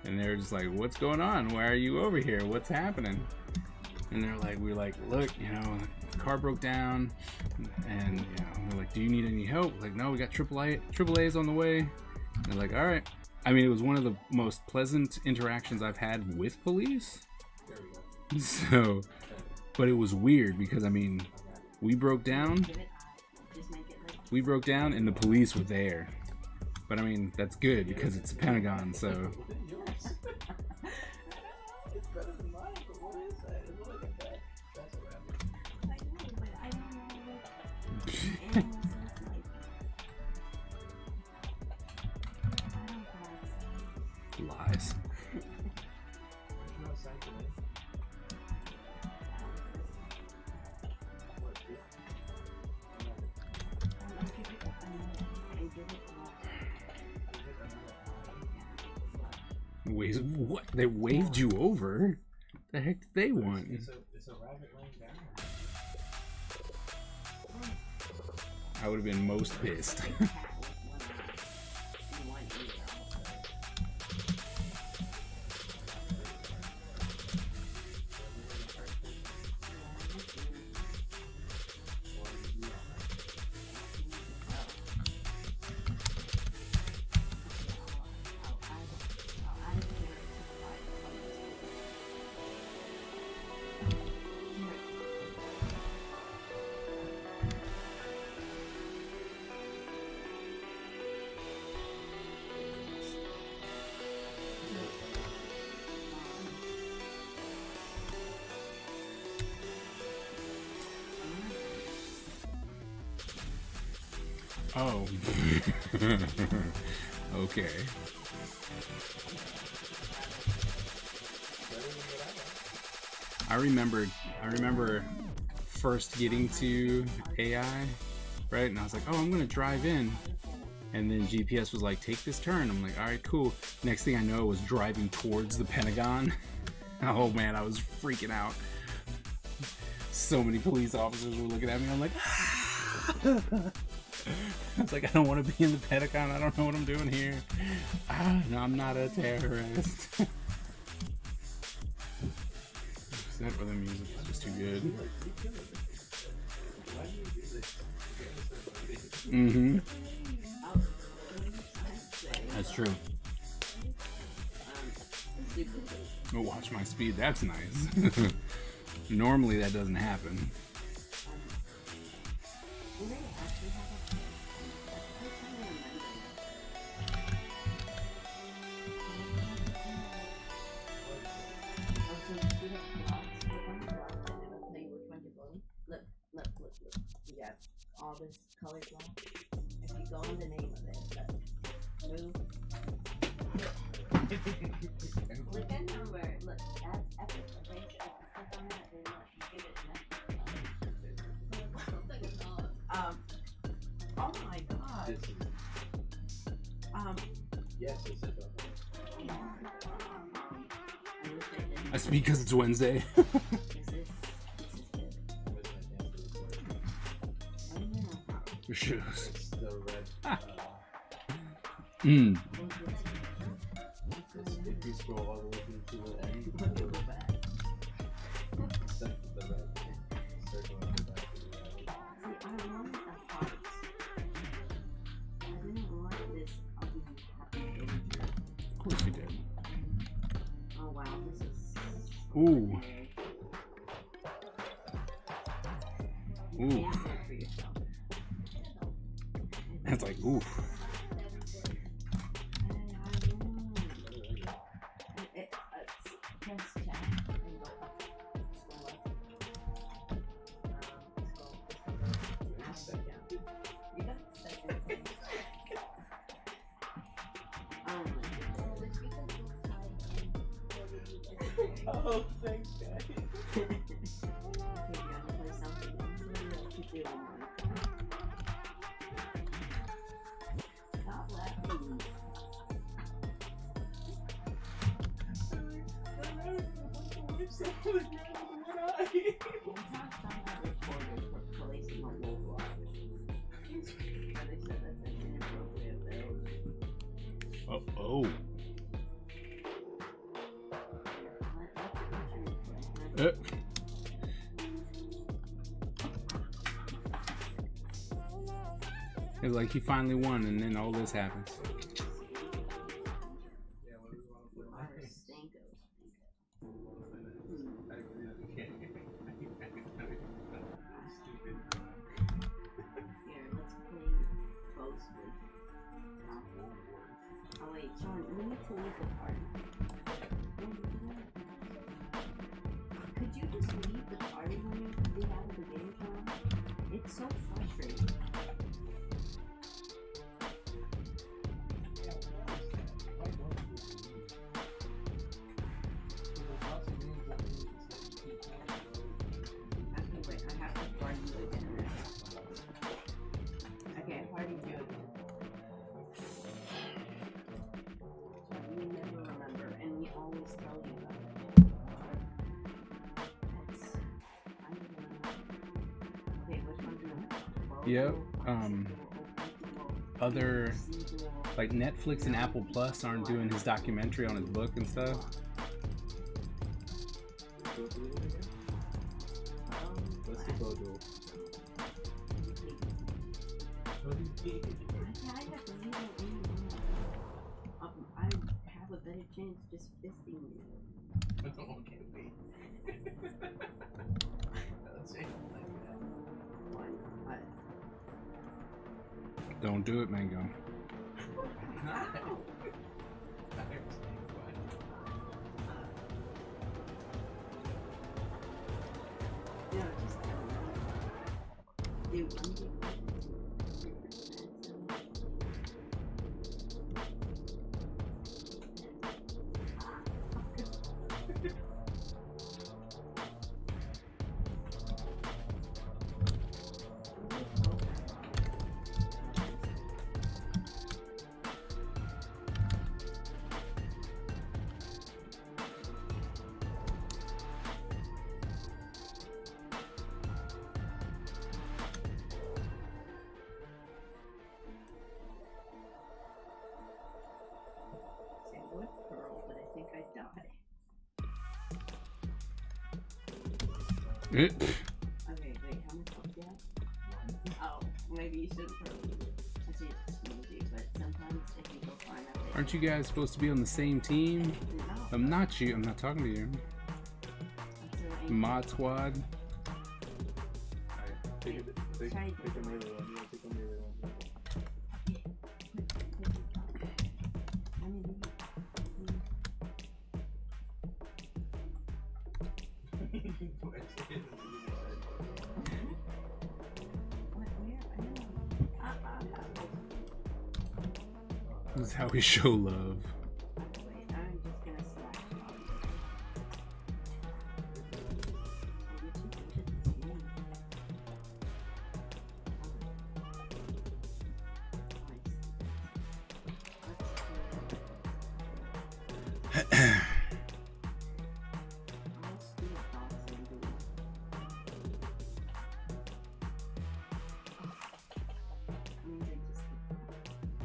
and they're just like, what's going on, why are you over here, what's happening? And they're like, we're like, look, you know, the car broke down, and you know, they're like, do you need any help? Like, no, we got AAA's on the way. And they're like, all right. I mean, it was one of the most pleasant interactions I've had with police. So, but it was weird because, I mean, we broke down and the police were there. But I mean, that's good because it's the Pentagon, so. It's better than mine, but what is that? It's like a bad. That's a rabbit. I know, but I don't know what animals look like. I don't know. Lies. There's no sign today. What, dude? I'll give it a minute. I give it a lot. What? They waved you over? The heck did they want? It's a rabbit laying down. I would have been most pissed. Oh. Okay. I remember first getting to AI, right? And I was like, oh, I'm gonna drive in. And then GPS was like, take this turn. I'm like, all right, cool. Next thing I know, I was driving towards the Pentagon. Oh man, I was freaking out. So many police officers were looking at me. I'm like, I was like, I don't want to be in the Pentagon. I don't know what I'm doing here. No, I'm not a terrorist. That for the music is just too good. Mm-hmm. That's true. Oh, watch my speed. That's nice. Normally that doesn't happen. Yeah, all this colored block. If you go in the name of it, move. Look at number. Look, that's epic. Okay, so if you click on that, then look, you give it next. Oh my god. This is, yes, it's a That's because it's Wednesday. This is good. Shoes. It's the red. If you scroll all the way to the end, except the red circle on the back of the red. See, I wanted the hearts. I didn't want this ugly happy picture. Of course you did. Oh wow, this is. Ooh. You Ooh. can't do it for yourself. That's like, ooh. Press chat and go up. Scroll up. Scroll down. You got seconds. Oh, thanks, guys. Okay, you have to play something. What you doing, Mike? Stop laughing. One time found out reporters were policing a wolf walk. And they said that that's inappropriate though. Oh. It's like he finally won, and then all this happens. Oh wait, Sean, we need to leave the party. Could you just leave the party when you get out of the game, Sean? It's so frustrating. Okay, wait, I have to party you again. Okay, party you again. We never remember, and we always tell you about it. Okay, which one do you want? Yep. Other, like Netflix and Apple Plus aren't doing his documentary on his book and stuff. What's the Bodo? I have a better chance just fisting you. Okay, wait. Let's see. Don't do it, Mango. No, just tell me. Dude, I'm getting what girl, but I think I died. Okay, wait, how much health do you have? Oh, maybe you shouldn't probably. I see it's easy, but sometimes if you go far enough, it Aren't you guys supposed to be on the same team? no. I'm not you. I'm not talking to you. Mod Squad. Take a melee one. Yeah, take a melee one. This is how we show love. Wait, I'm just gonna slash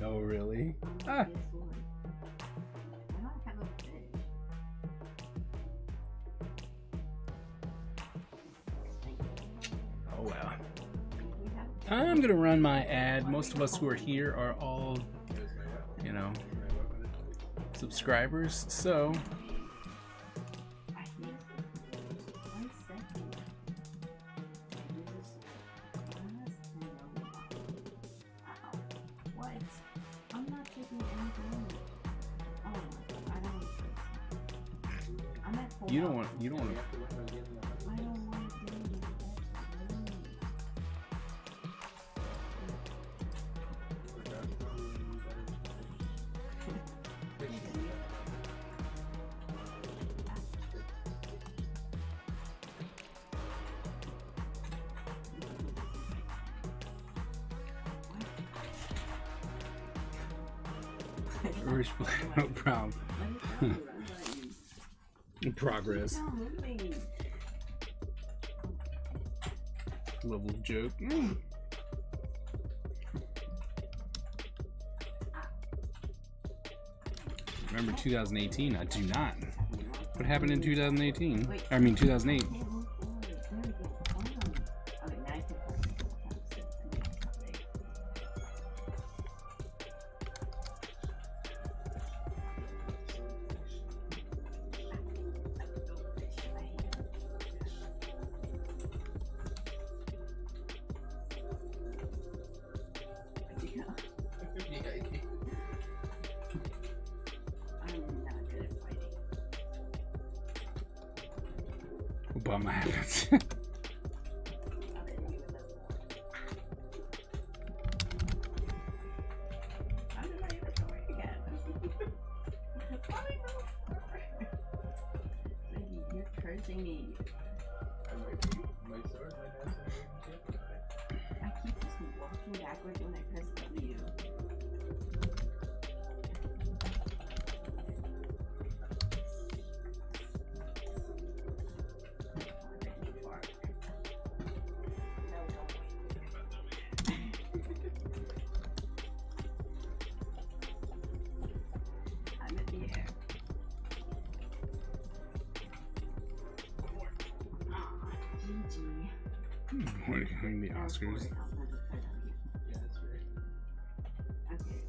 Oh, really? Ah. I don't have a fish. Oh, well. I'm gonna run my ad. Most of us who are here are all, you know, subscribers. So, I think 1 second. What? I'm not taking any damage. Oh my god, I don't. I'm at full you don't health. want, you don't want to. I don't want to do it. Rich player, no problem. Let it go, run button. Progress. Keep on moving. Level of joke. Remember 2018? I do not. What happened in 2018? I mean 2008. Can't move forward. There we go. Hold on. Okay, now I can press it a couple times. I mean, that's not right. Where'd you go? I'm not good at fighting. Obama happens. I'll hit you with this one. I'm in my inventory again. Why move forward? Lady, you're cursing me. My sword might have some shit. I keep just walking backwards when I press W. I'm in the air. GG. What are the Oscars? Yeah, that's right. Okay.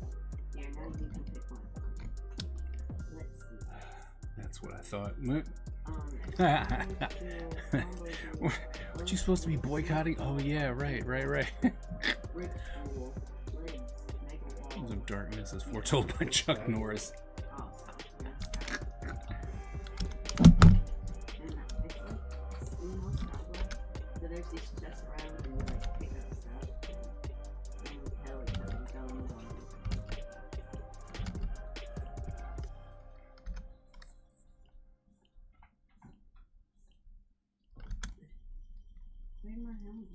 Here, now you can pick one. Let's see. That's what I thought. What? What What you supposed to be boycotting? Oh yeah, right. Worlds of Darkness is foretold by Chuck Norris. So there's these chests around and you like pick up stuff and tell each other going on. Where's my helmet?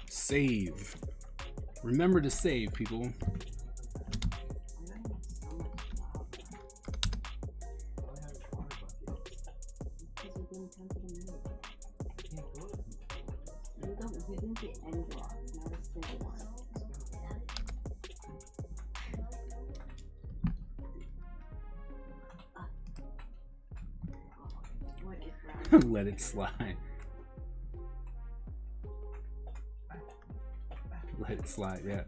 Save. Remember to save, people. You didn't get any blocks, not a single one. What is that? Let it slide. Let it slide, yeah.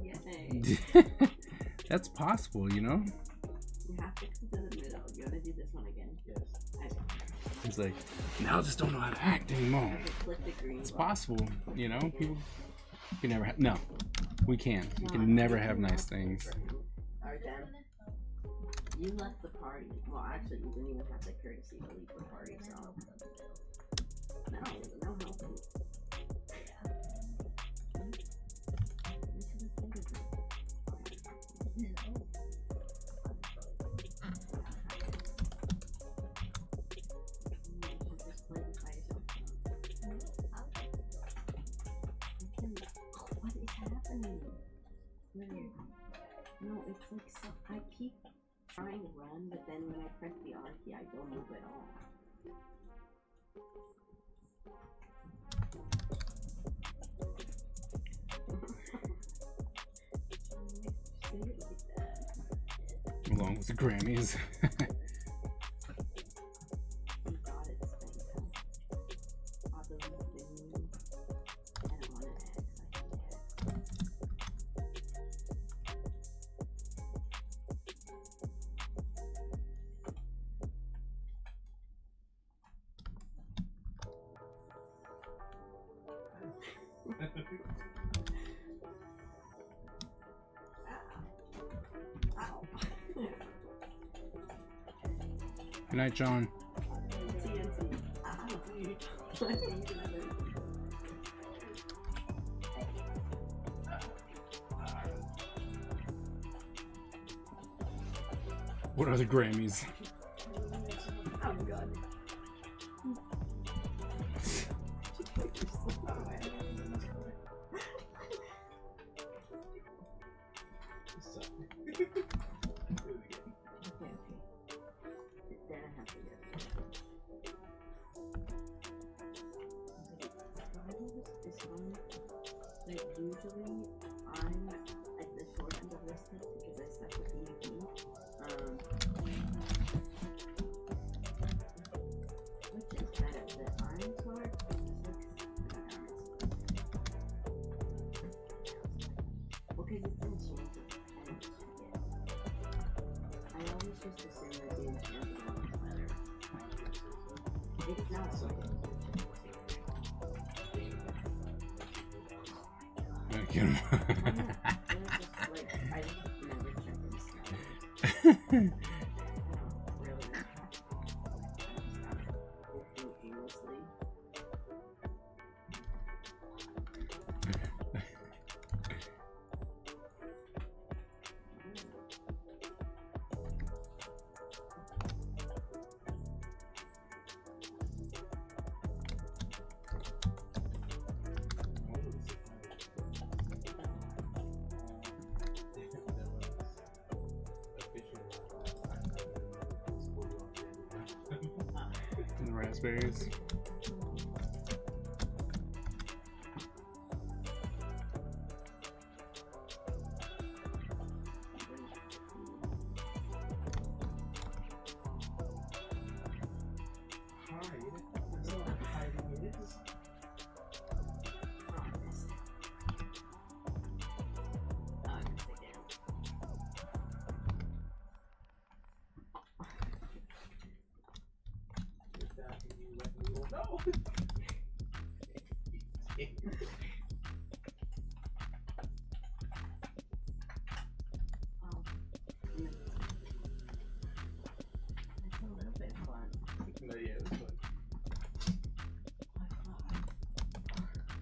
Yay. That's possible, you know? You have to come to the middle. You want to do this one again? Yes. It's like, now I just don't know how to act anymore. Okay, click the green It's block. possible, you know? People can never have, no, we can't. We No, can never you have left nice things. Alright then. You left the party. Well, actually, you didn't even have the courtesy to leave the party, so. No helping. You should have said it. You should just play this by yourself. What is happening? Weird. No, it's like so. I keep trying to run, but then when I press the R key, I don't move at all. Along with the Grammys. You got it, Spanko. All those things. I don't want to X. I can X. Ow. Good night, John. TNT. What are the Grammys? Oh god. Usually I'm at the short end of this tip because I suck with DMP. Which is better, the iron sword or the diamond sword? Well, because it's enchanted and it's I always just assume that the enchanted one is better. It's not so good. Get him. I just never check them. And the raspberries.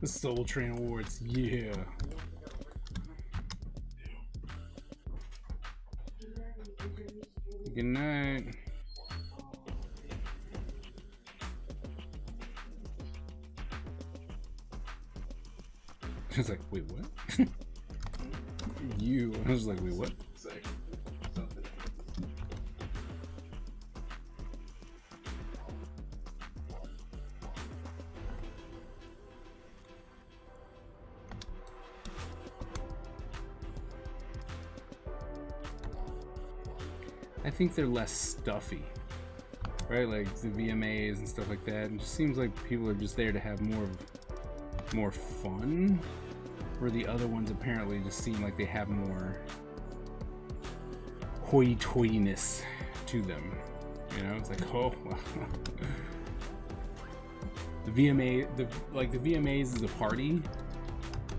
The Soul Train Awards, yeah. Good night. I was like, wait, what? You. I was like, wait, what? I think they're less stuffy, right? Like the VMAs and stuff like that. It just seems like people are just there to have more fun, where the other ones apparently just seem like they have more hoity-toityness to them. You know, it's like, oh, well. The VMAs is a party,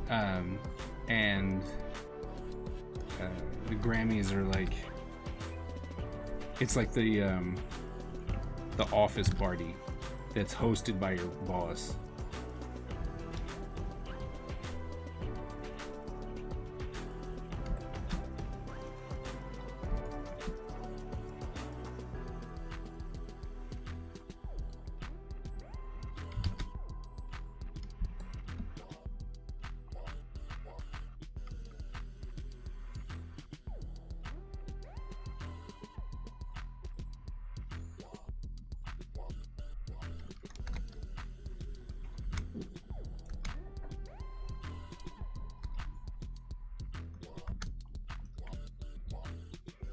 and the Grammys are like, it's like the office party that's hosted by your boss.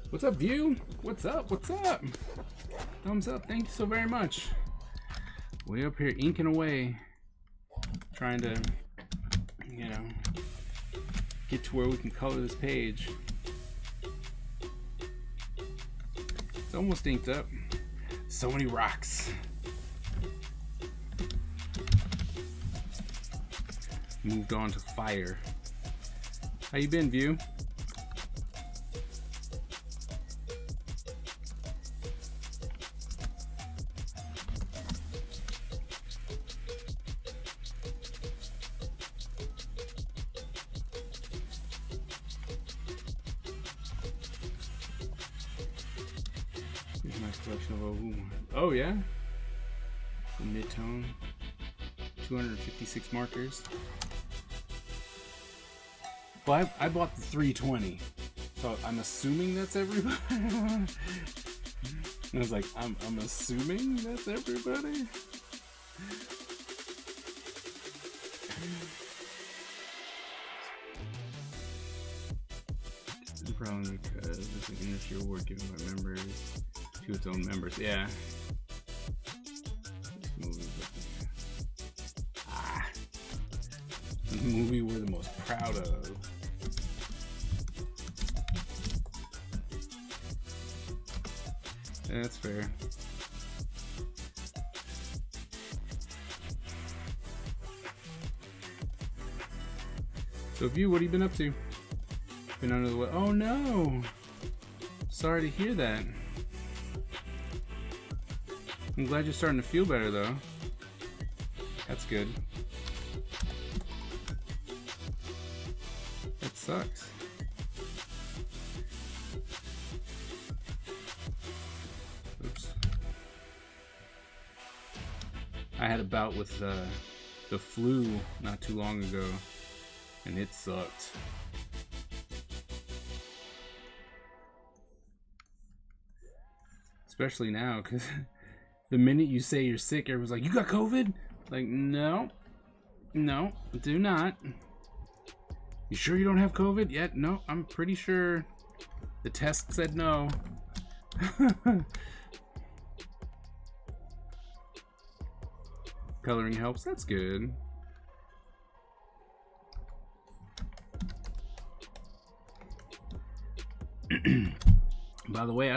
What's up, View? What's up? What's up? Thumbs up. Thank you so very much. Way up here inking away, trying to, you know, get to where we can color this page. It's almost inked up. So many rocks. Moved on to fire. How you been, View? Nice collection of oh yeah, the mid-tone, 256 markers. Well, I bought the 320, so I'm assuming that's everybody. I was like, I'm assuming that's everybody. Probably because it's an industry award given by members to its own members. Yeah. The movie we're the most proud of. Yeah, that's fair. So, View, what have you been up to? Been under the weather? Oh no! Sorry to hear that. I'm glad you're starting to feel better though. That's good. That sucks. Oops. I had a bout with the flu not too long ago, and it sucked. Especially now, because the minute you say you're sick, everyone's like, you got COVID? Like, no, do not. You sure you don't have COVID yet? No, I'm pretty sure the test said no. Coloring helps, that's good. By the way,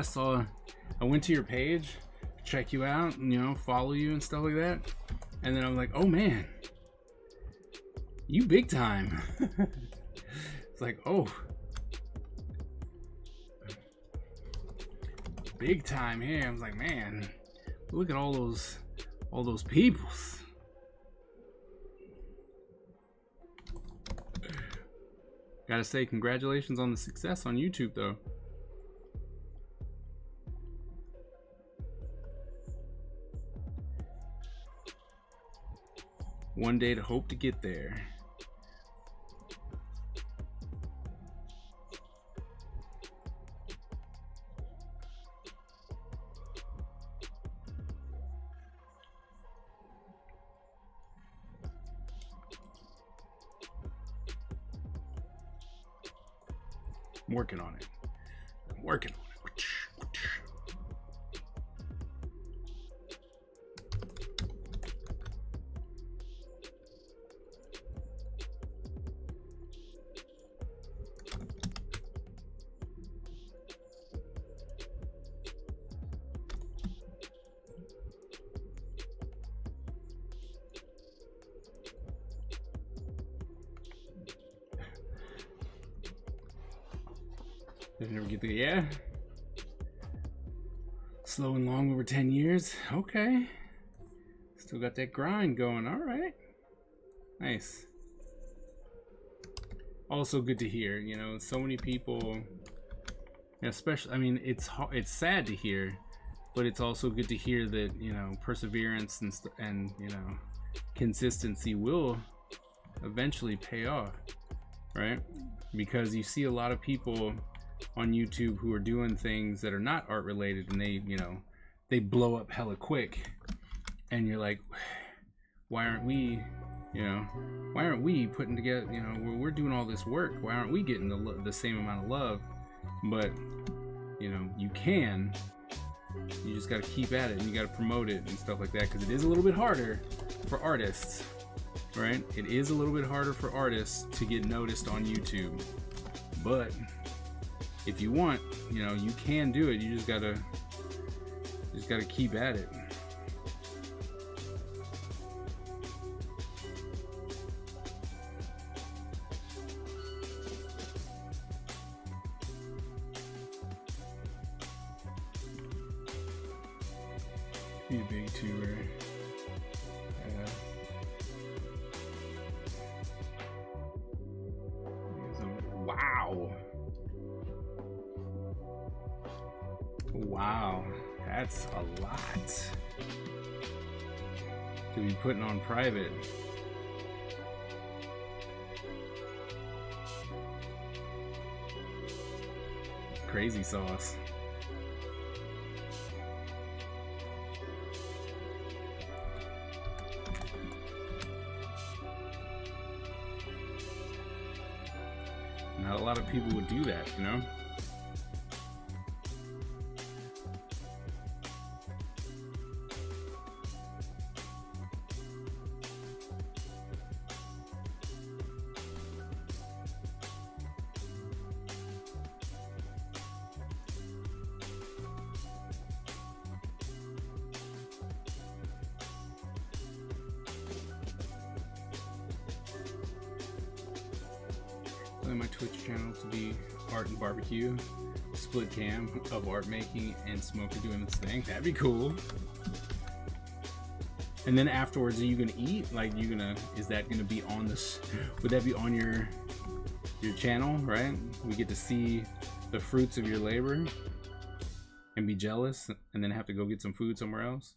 I went to your page, check you out, and, you know, follow you and stuff like that. And then I'm like, oh man, you big time. It's like, oh, big time here. I was like, man, look at all those peoples. Gotta say, congratulations on the success on YouTube though. One day to hope to get there. I'm working on it. I'm working on it. Never get the, yeah. Slow and long over 10 years. Okay. Still got that grind going. All right. Nice. Also good to hear, you know, so many people, especially, I mean, it's sad to hear, but it's also good to hear that, you know, perseverance and you know, consistency will eventually pay off, right? Because you see a lot of people on YouTube who are doing things that are not art related, and they, you know, they blow up hella quick, and you're like, why aren't we, you know, why aren't we putting together, you know, we're doing all this work, why aren't we getting the same amount of love? But, you know, you just got to keep at it, and you got to promote it and stuff like that, because it is a little bit harder for artists, right? It is a little bit harder for artists to get noticed on YouTube, but if you want, you know, you can do it. You just gotta keep at it. Be a big tuber. Wow. Wow. That's a lot to be putting on private. Crazy sauce. Not a lot of people would do that, you know? My Twitch channel to be Art and Barbecue, split cam of art making and Smoker doing this thing. That'd be cool. And then afterwards, are you gonna eat? Like, is that gonna be on this? Would that be on your channel? Right? We get to see the fruits of your labor and be jealous, and then have to go get some food somewhere else.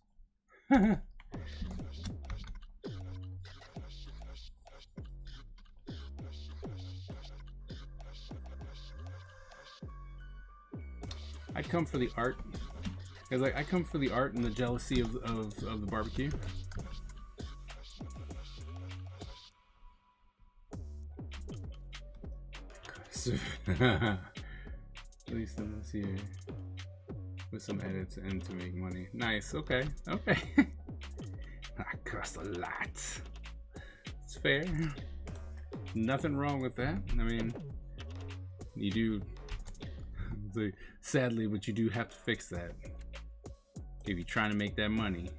I come for the art. Cause like I come for the art and the jealousy of the barbecue. At least in this year, with some edits and to make money. Nice. Okay. Okay. I cost a lot. It's fair. Nothing wrong with that. I mean, you do. Sadly, but you do have to fix that if you're trying to make that money.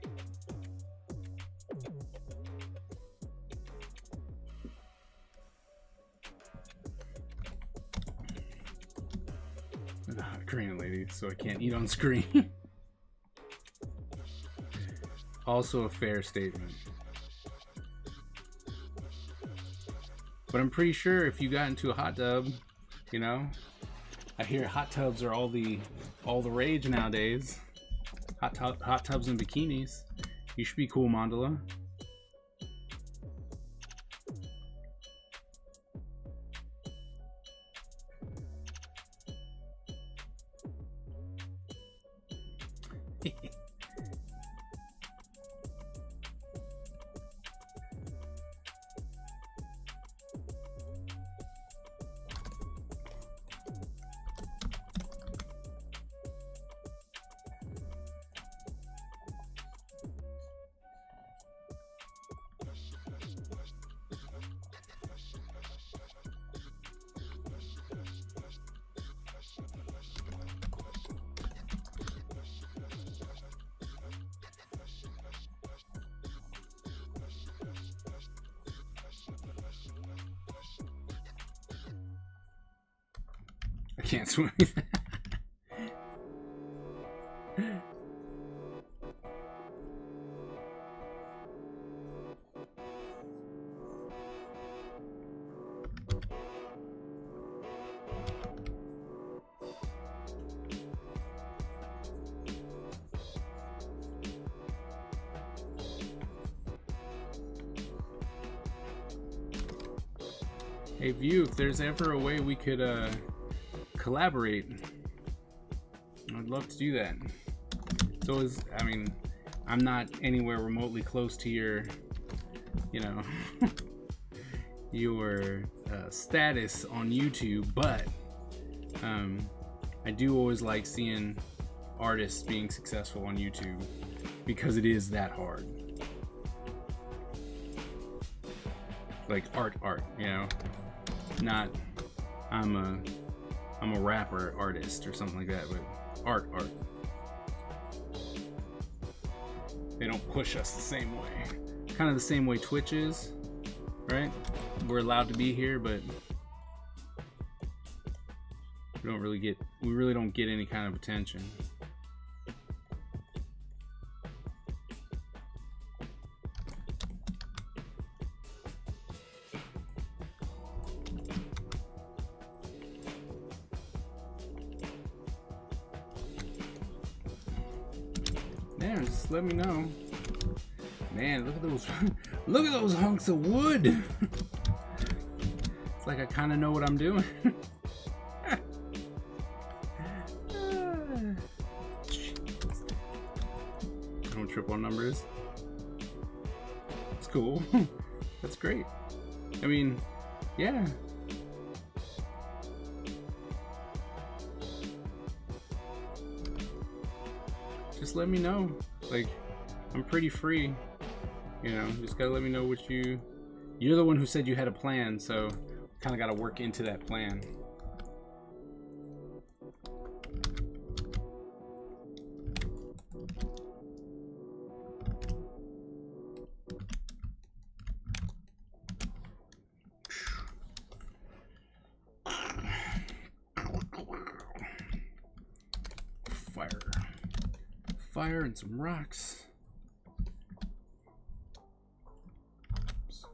Korean lady, so I can't eat on screen. Also a fair statement. But I'm pretty sure if you got into a hot tub, you know, I hear hot tubs are all the rage nowadays. Hot tubs and bikinis. You should be cool, Mandala. I can't swim. Hey View, if there's ever a way we could collaborate, I'd love to do that. So I mean, I'm not anywhere remotely close to your, you know, your status on YouTube, but I do always like seeing artists being successful on YouTube because it is that hard. Like art, you know, not I'm a rapper artist or something like that, but art. They don't push us the same way. Kind of the same way Twitch is, right? We're allowed to be here, but we really don't get any kind of attention. Yeah, just let me know. Man, look at those look at those hunks of wood. It's like I kind of know what I'm doing. Don't trip on numbers. It's cool. That's great. I mean, yeah. Just let me know. Like, I'm pretty free. You know, just gotta let me know what you're the one who said you had a plan, so kind of gotta work into that plan. Fire and some rocks. Oops.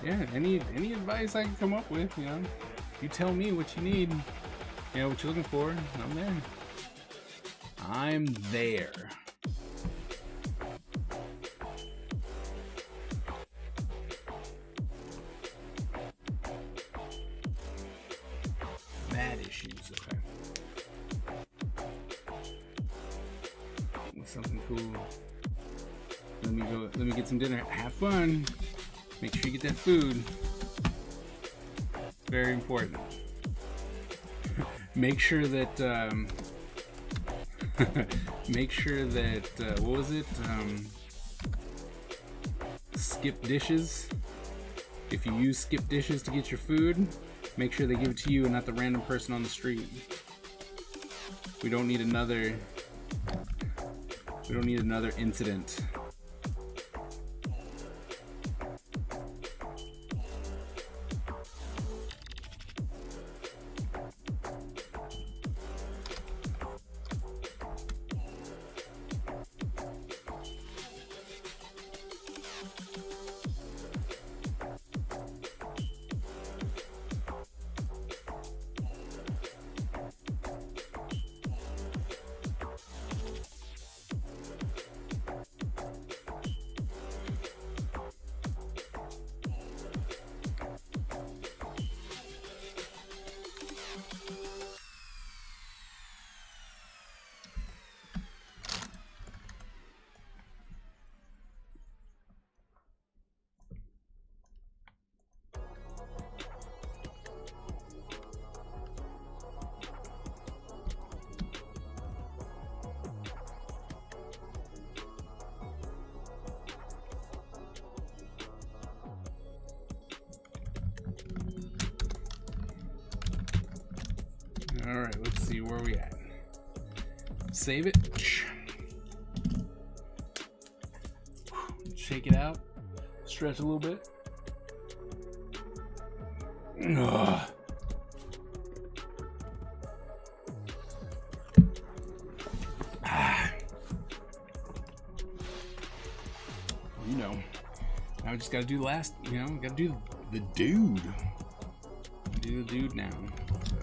Yeah, any advice I can come up with, you know, you tell me what you need. You know what you're looking for, I'm there. I'm there. Bad issues, okay. Something cool. Let me get some dinner. Have fun. Make sure you get that food. Very important. Make sure that what was it? Skip dishes. If you use skip dishes to get your food, make sure they give it to you and not the random person on the street. We don't need another incident. All right, let's see where we at. Save it. Shake it out. Stretch a little bit. Ugh. You know, now we just gotta do the last. You know, gotta do the dude. Do the dude now. So.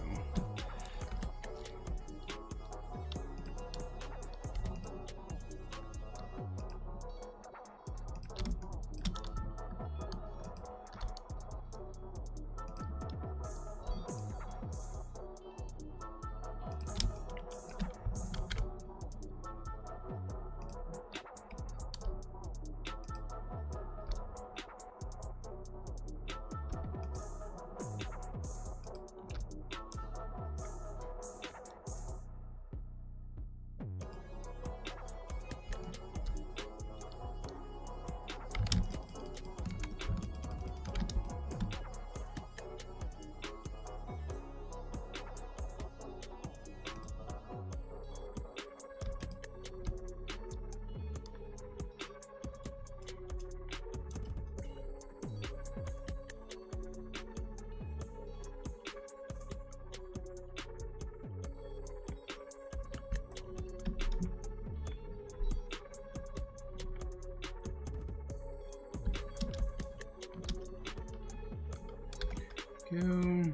go.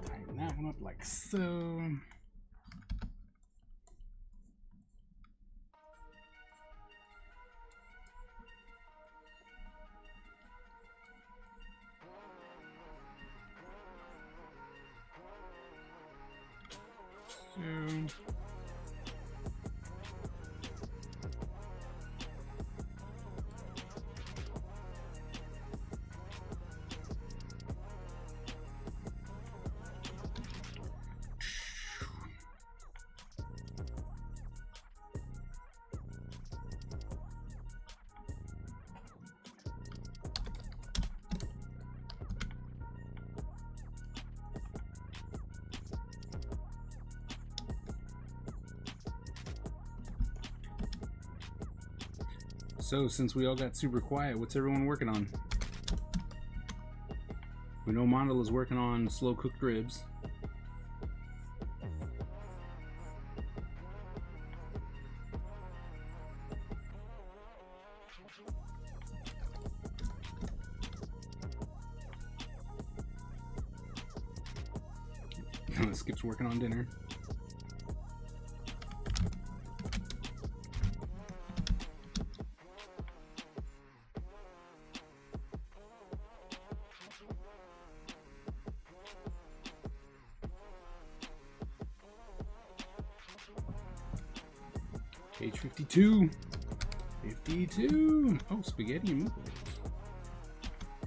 Tighten that one up like so. So, since we all got super quiet, what's everyone working on? We know Mondala's working on slow cooked ribs. Skip's working on dinner. Page 52. 52. Oh, spaghetti and meatballs.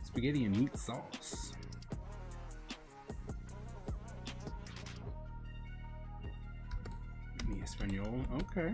Spaghetti and meat sauce. Mi Espanol. Okay.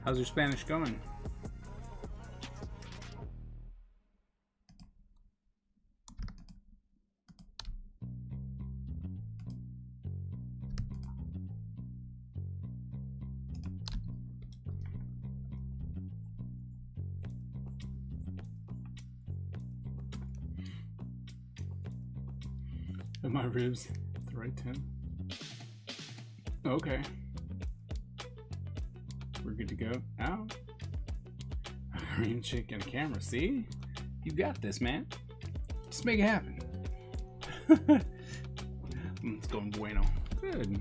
How's your Spanish going? Are my ribs at the right temp? Okay. We're good to go. Ow. A green chick and a camera. See? You got this, man. Just make it happen. It's going bueno. Good.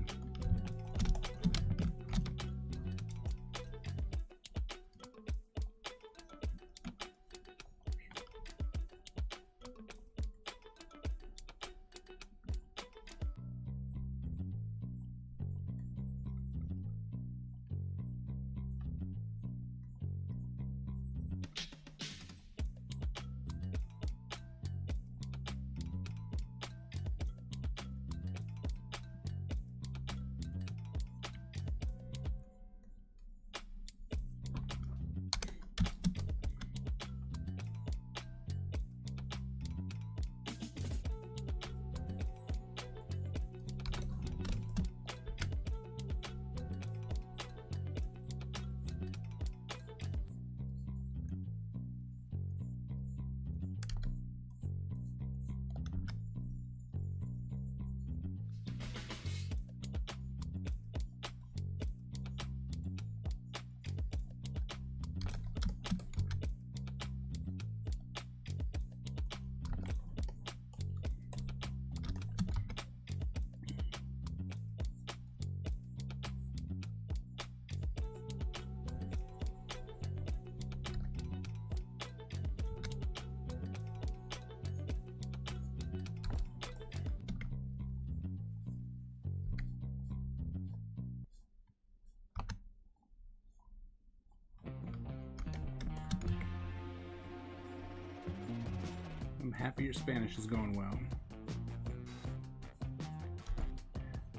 I'm happy your Spanish is going well.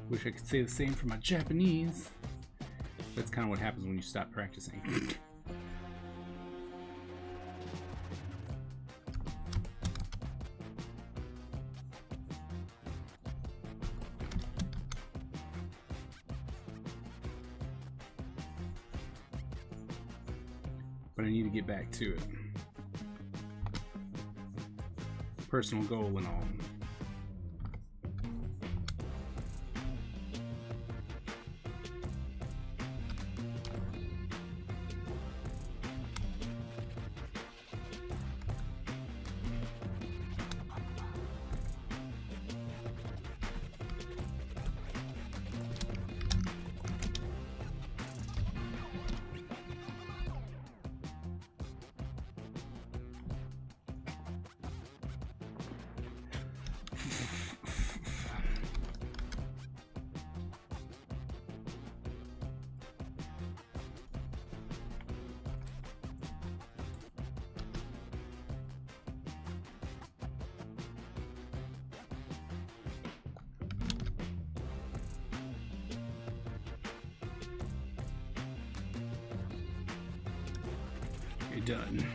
Wish I could say the same for my Japanese. That's kind of what happens when you stop practicing. but I need to get back to it. Personal goal and all. Done.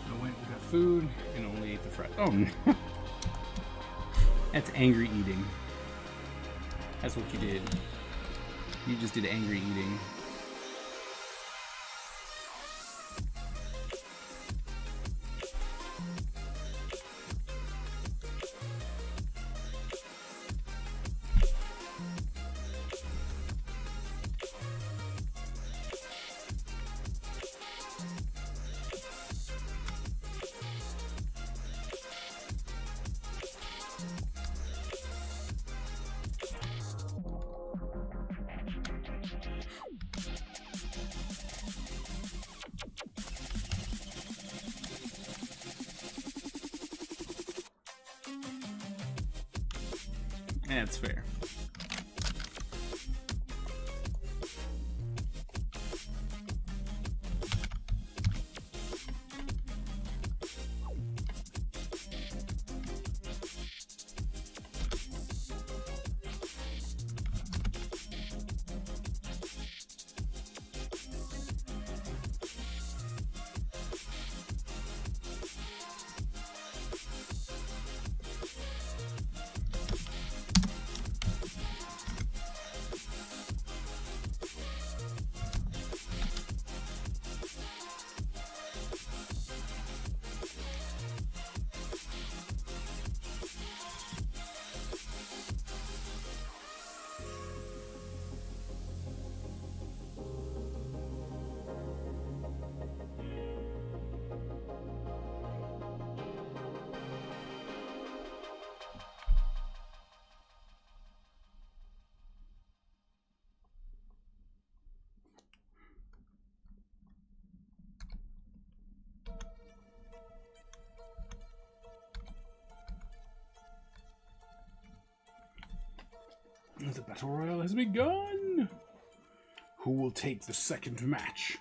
I went and got food and only ate the fries. Oh no. That's angry eating. That's what you did. You just did angry eating. That's fair. The battle royale has begun! Who will take the second match?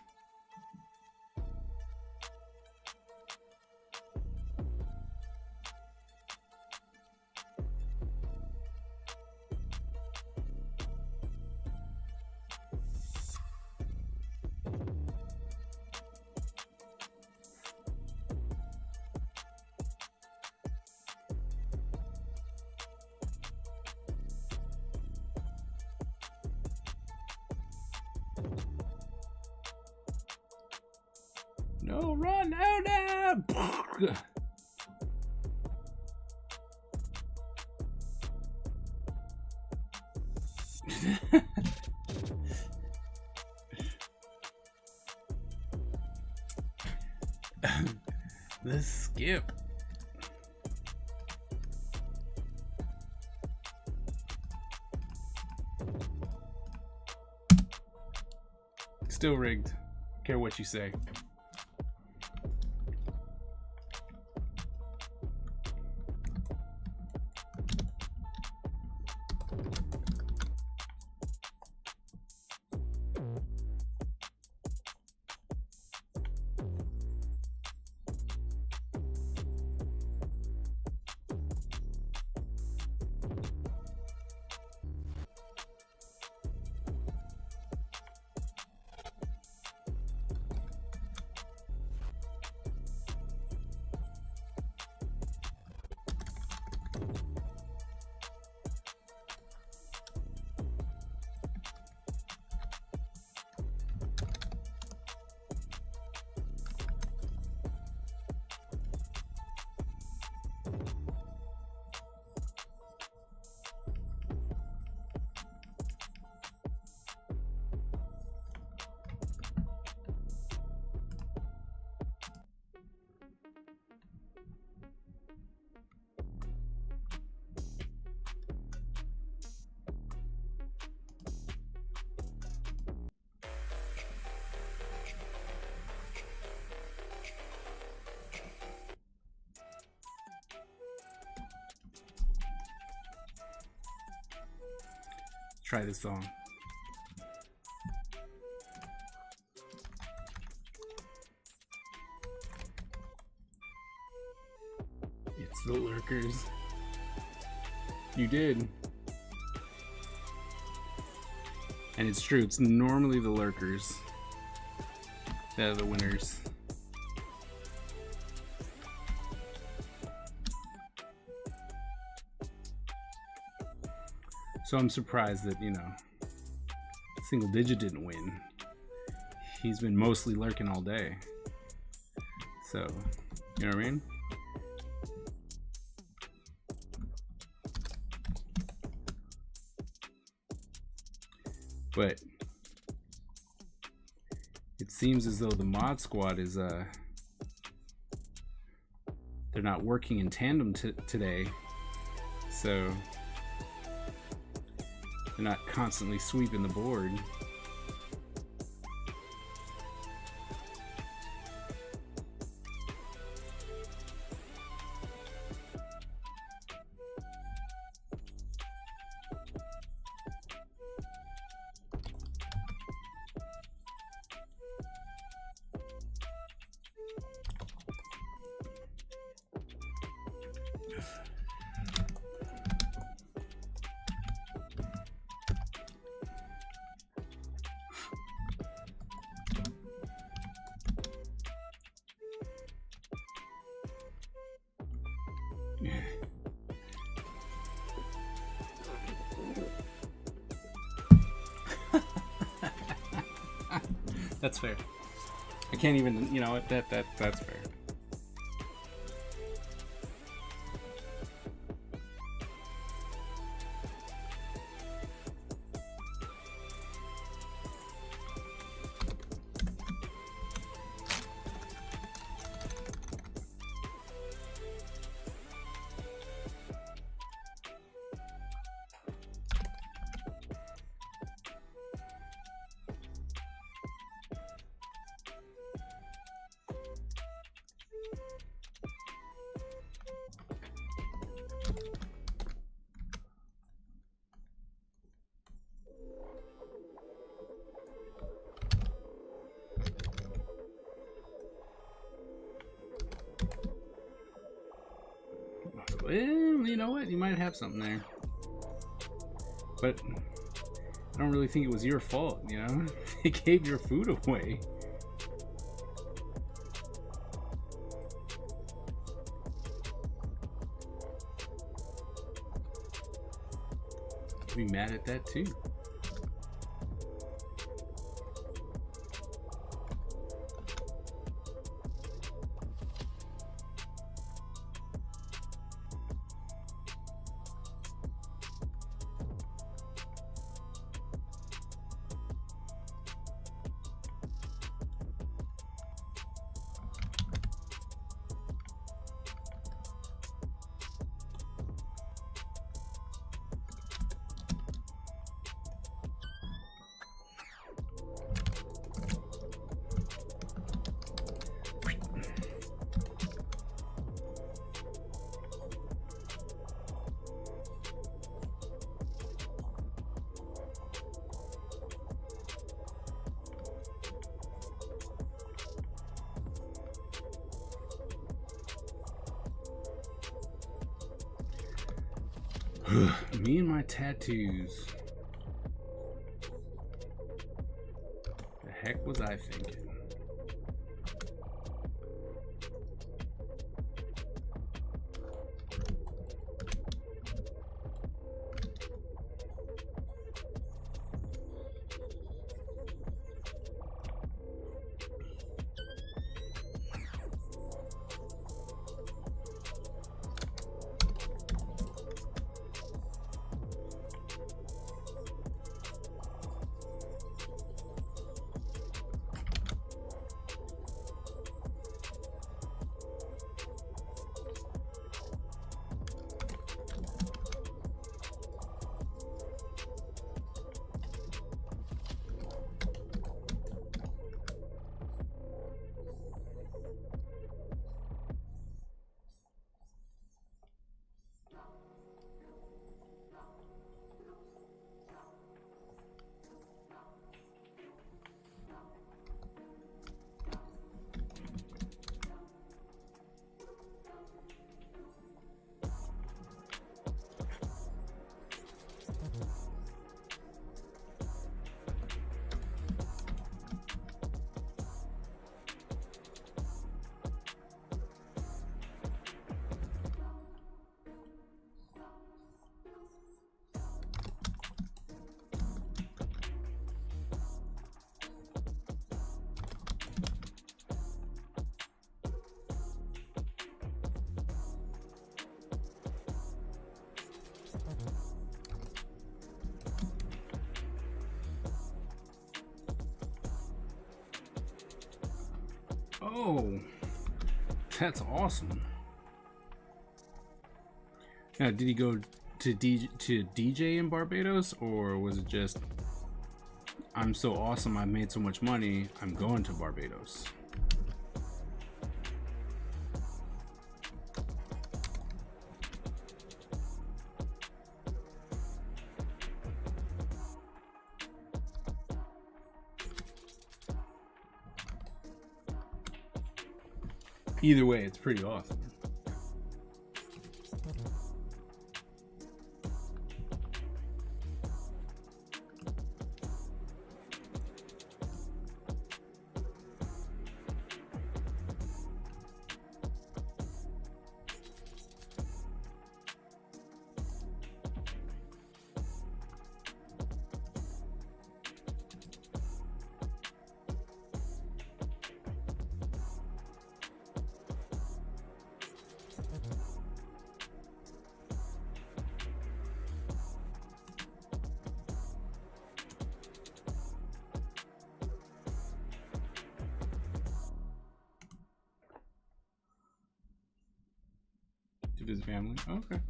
No, run! Oh no! The skip. Still rigged. Care what you say. try this song. It's the lurkers. You did. And it's true, it's normally the lurkers that are the winners. So I'm surprised that, you know, Single Digit didn't win. He's been mostly lurking all day. So, you know what I mean? But it seems as though the mod squad is they're not working in tandem today, so they're not constantly sweeping the board. That's fair. I can't even, you know what, that's fair. Well, you know what? You might have something there. But I don't really think it was your fault, you know? They gave your food away. I'd be mad at that too. Me and my tattoos. The heck was I thinking? Oh, that's awesome. Now, did he go to DJ in Barbados, or was it just, I'm so awesome, I've made so much money, I'm going to Barbados? Either way, it's pretty awesome. To visit family. Oh, okay.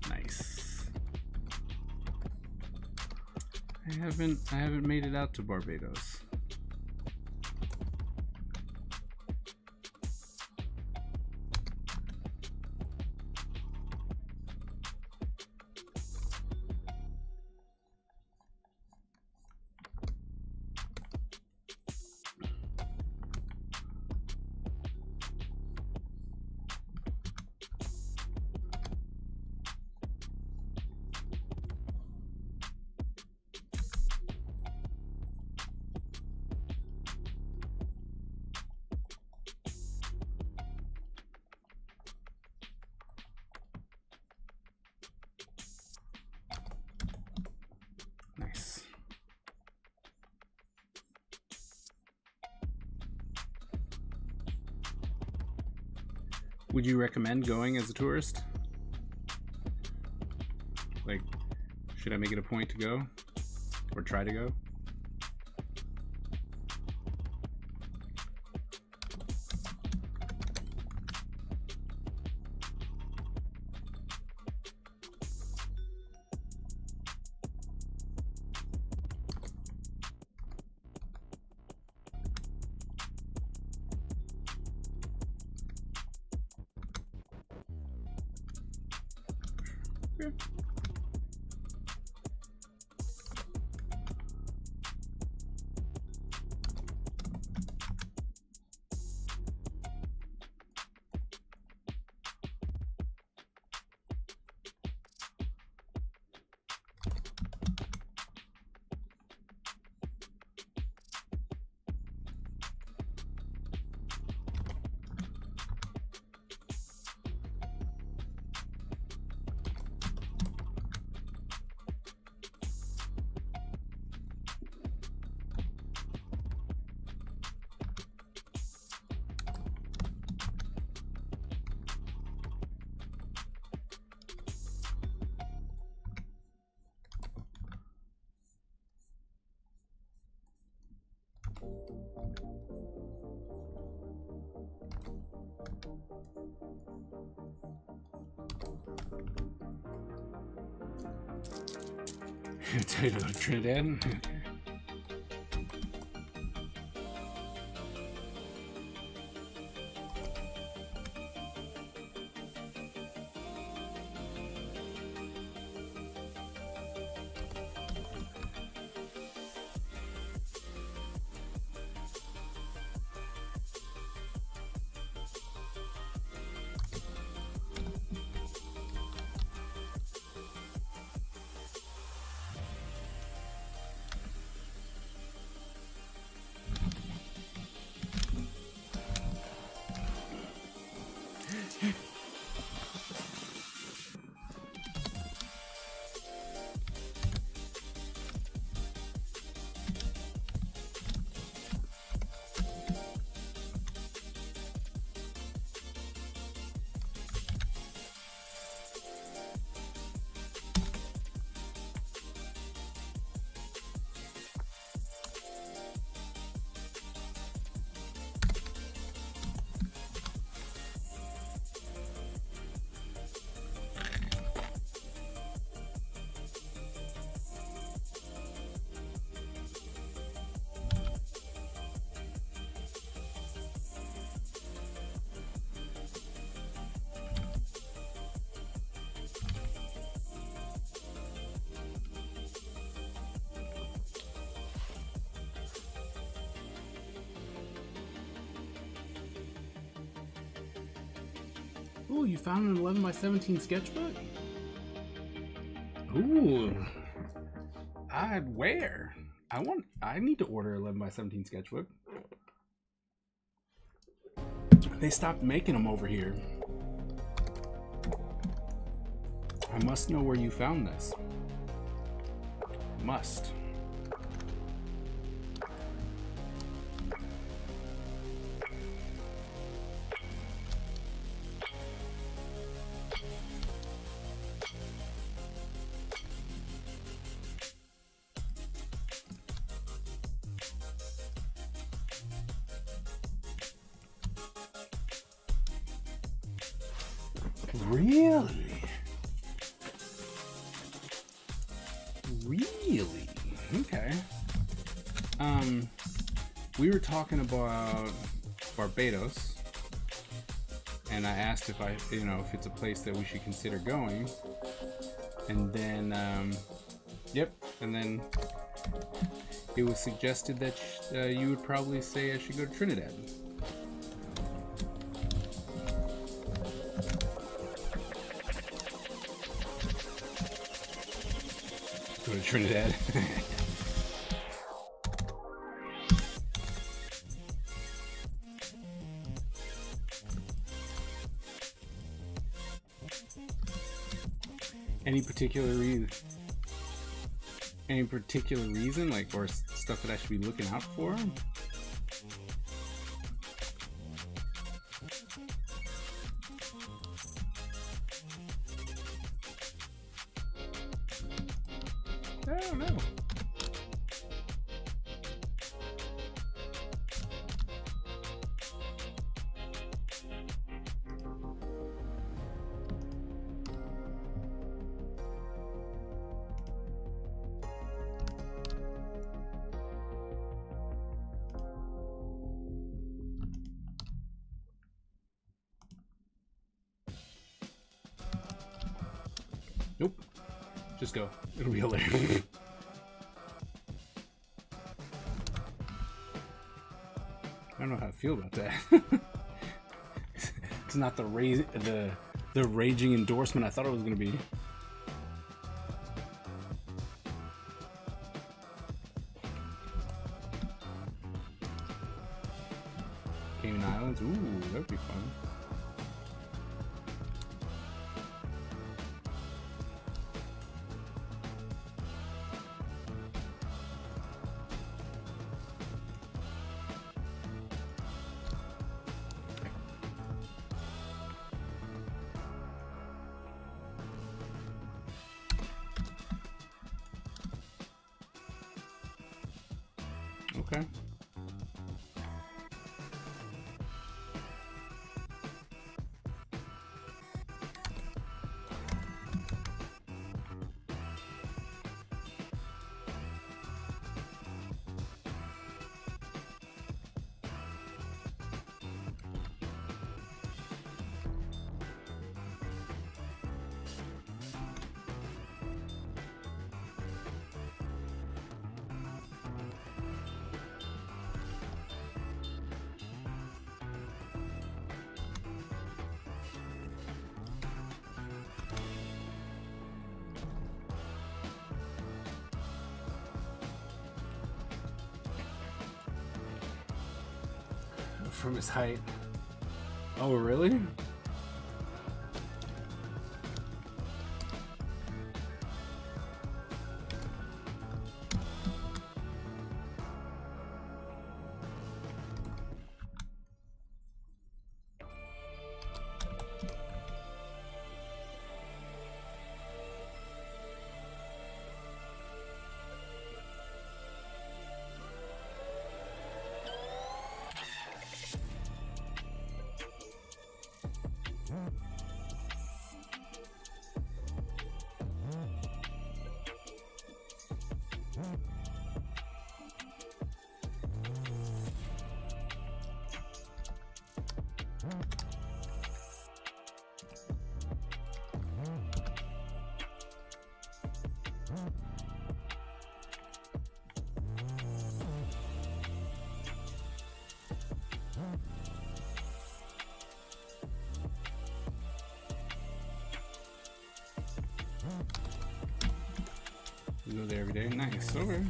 Nice. I haven't made it out to Barbados. Nice. Would you recommend going as a tourist? Like, should I make it a point to go? Or try to go? Okay. Tell you about Trinidad. Ooh, you found an 11 by 17 sketchbook? Ooh. Where? I need to order 11 by 17 sketchbook. They stopped making them over here. I must know where you found this. Must. Really? Really? Okay. We were talking about Barbados, and I asked if if it's a place that we should consider going, and then, yep, and then it was suggested that you would probably say I should go to Trinidad. Go to Trinidad. Any particular reason, like, or stuff that I should be looking out for? I don't know. Nope. Just go. It'll be hilarious. I don't know how to feel about that. It's not the raging endorsement I thought it was going to be. Cayman Islands. Ooh, that'd be fun. Okay. From his height. Oh, really? go there every day. Nice. Okay.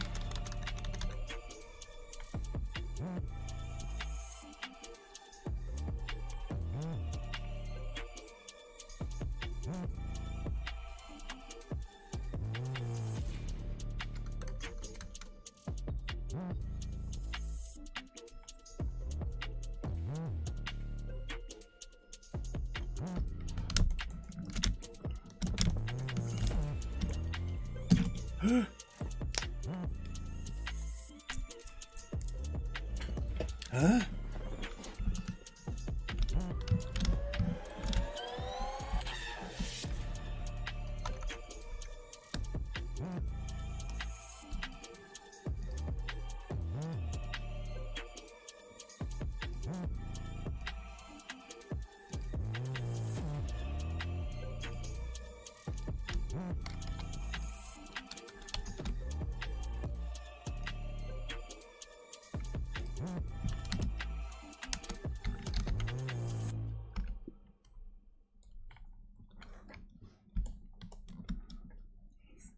Huh?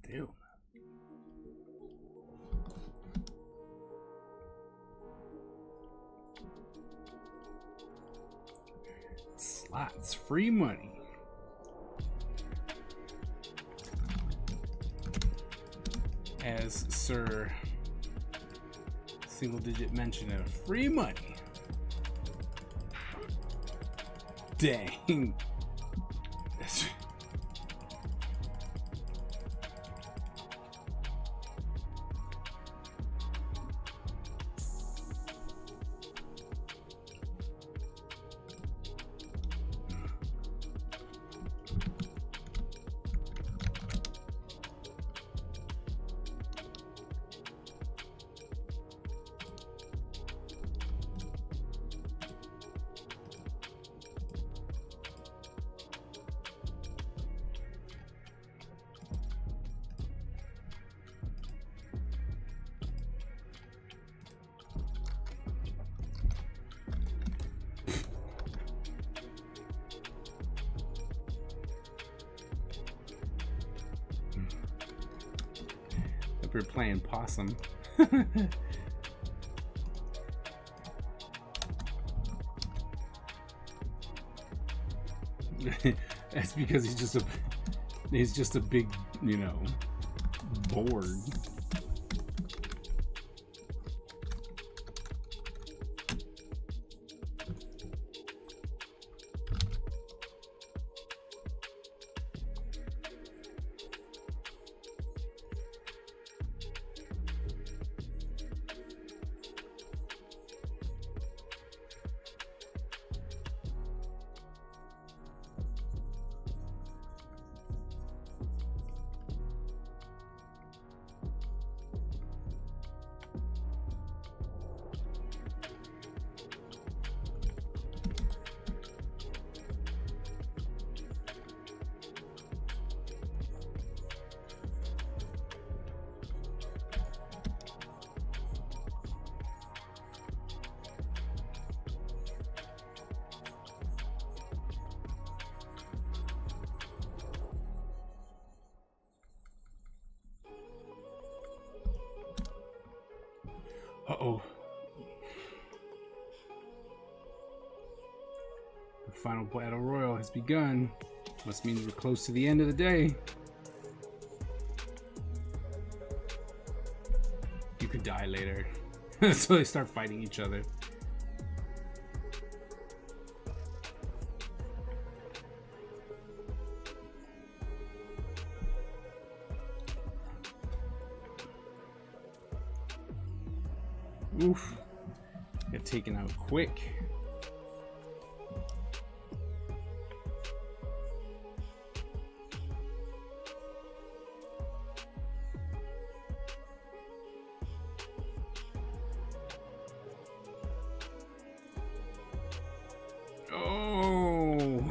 Still. Slots, free money. As Sir Single Digit mentioned of free money. Dang. That's we're playing possum. That's because he's just a big, you know, board. Uh-oh. The final battle royal has begun. Must mean we're close to the end of the day. You could die later. So they start fighting each other. Oof. Got taken out quick. Oh.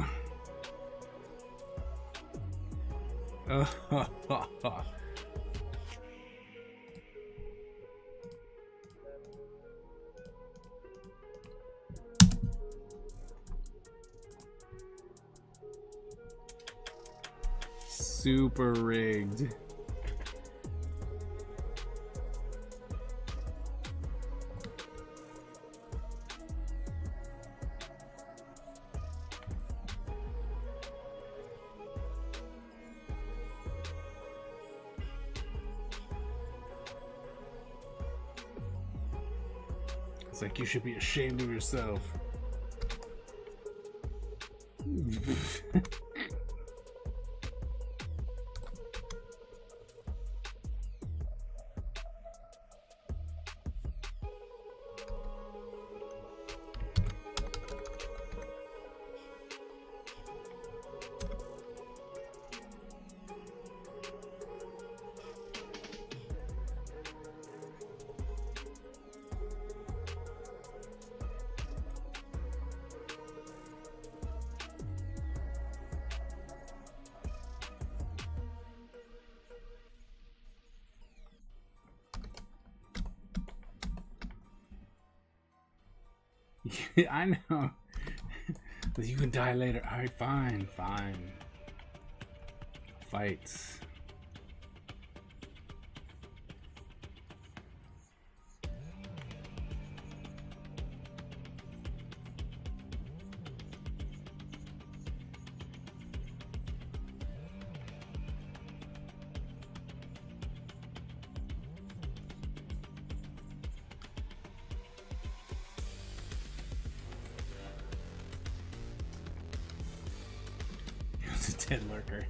Super rigged. It's like you should be ashamed of yourself. I know. But you can die later. Alright, fine, fine. Fights. It's a dead lurker.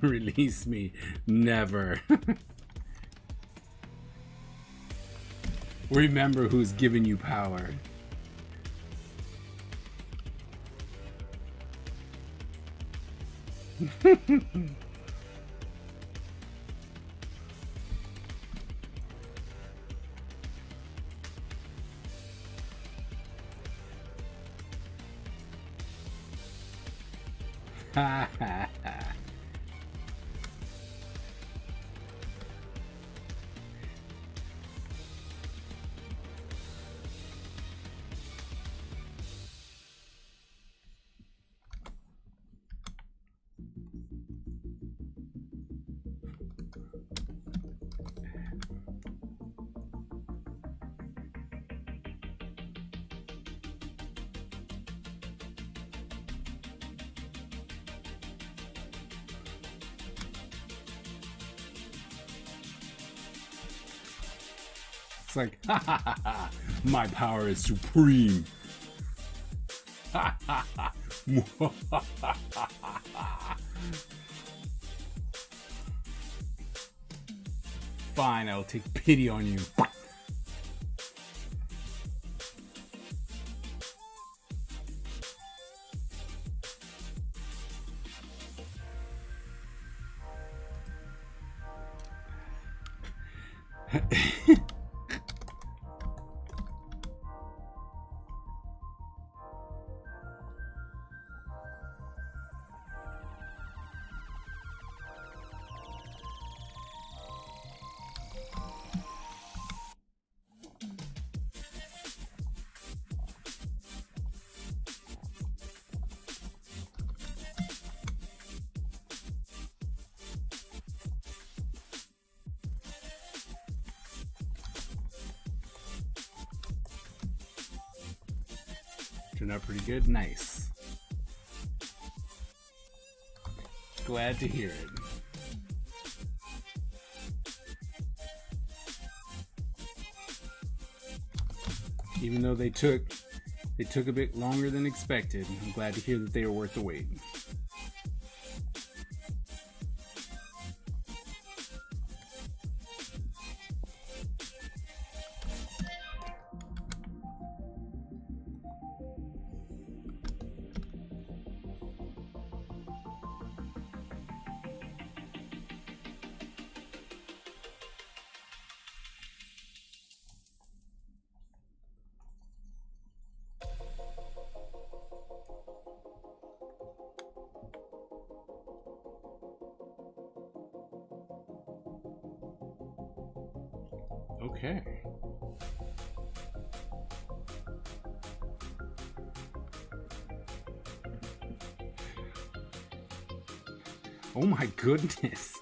Release me. Never. Remember who's giving you power. Ha ha ha. It's like, ha ha ha ha, my power is supreme. Ha ha ha. Fine, I'll take pity on you. Turned out pretty good. Nice. Glad to hear it. Even though they took a bit longer than expected, I'm glad to hear that they were worth the wait. Okay. Oh my goodness.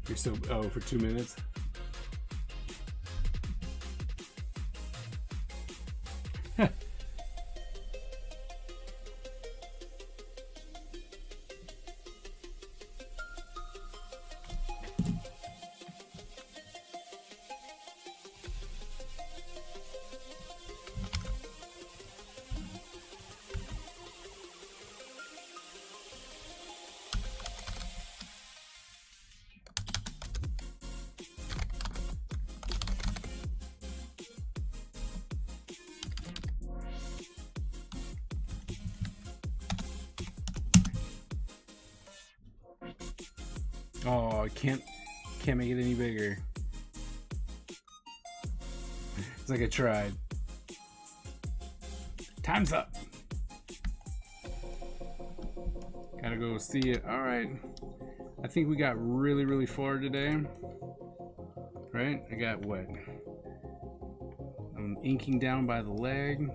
You're so, oh, for 2 minutes? Oh, I can't make it any bigger. It's like I tried. Time's up. Gotta go see it. All right. I think we got really far today. Right? I got what? I'm inking down by the leg.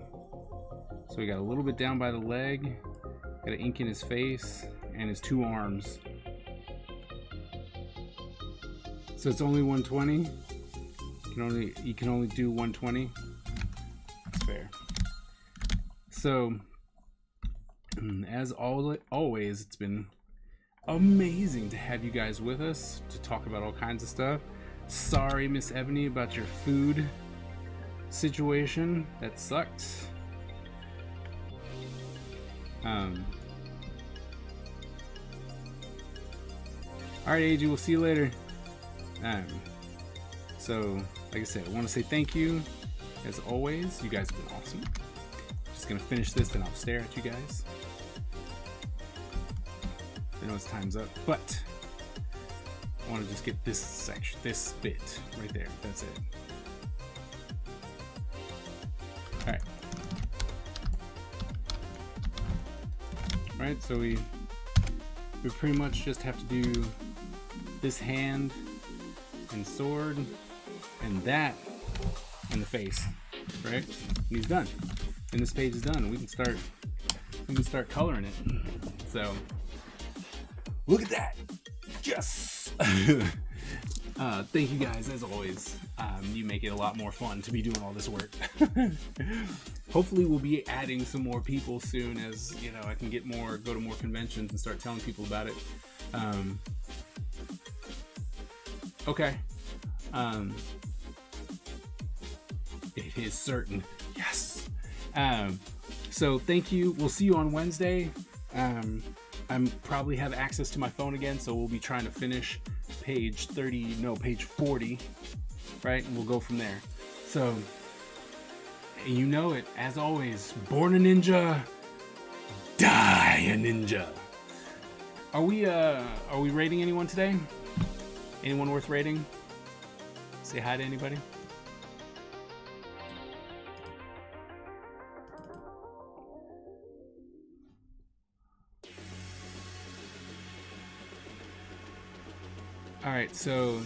So we got a little bit down by the leg. Got an ink in his face and his 2 arms. So it's only 120. You can only do 120. That's fair. So as always, it's been amazing to have you guys with us to talk about all kinds of stuff. Sorry, Miss Ebony, about your food situation. That sucked. All right, AG, we'll see you later. So, like I said, I want to say thank you. As always, you guys have been awesome. Just gonna finish this, and I'll stare at you guys. I know it's time's up, but I want to just get this section, this bit right there. That's it. All right. All right. So we pretty much just have to do this hand and sword and that and the face, right? And he's done. And this page is done. We can start coloring it. So look at that. Yes. Thank you guys as always. You make it a lot more fun to be doing all this work. Hopefully we'll be adding some more people soon, as you know, I can go to more conventions and start telling people about it. Okay. It is certain. Yes. So thank you. We'll see you on Wednesday. I'm probably have access to my phone again, so we'll be trying to finish page 40, right? And we'll go from there. So, you know it, as always, born a ninja, die a ninja. Are we rating anyone today? Anyone worth rating? Say hi to anybody. All right, so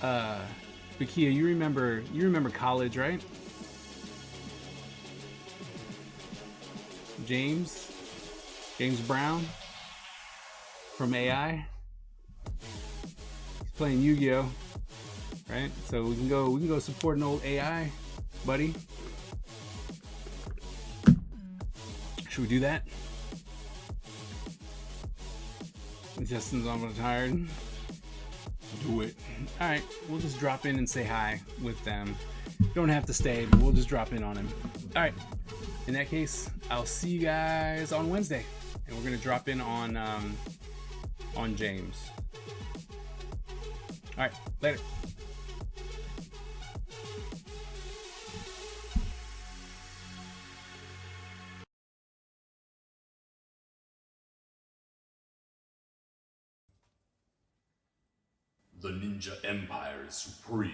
Bakia, you remember college, right? James Brown from AI. He's playing Yu-Gi-Oh, right? So we can go support an old AI buddy. Should we do that? Justin's almost tired. Do it. All right, we'll just drop in and say hi with them. Don't have to stay, but we'll just drop in on him. All right. In that case, I'll see you guys on Wednesday, and we're gonna drop in on James. All right, later. ninja empire is supreme,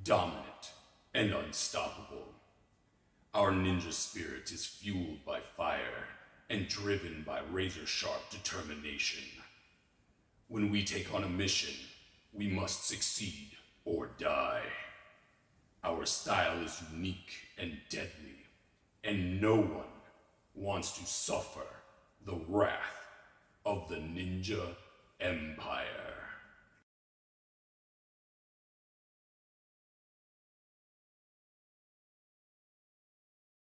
dominant, and unstoppable. Our ninja spirit is fueled by fire and driven by razor-sharp determination. When we take on a mission, we must succeed or die. Our style is unique and deadly, and no one wants to suffer the wrath of the Ninja Empire.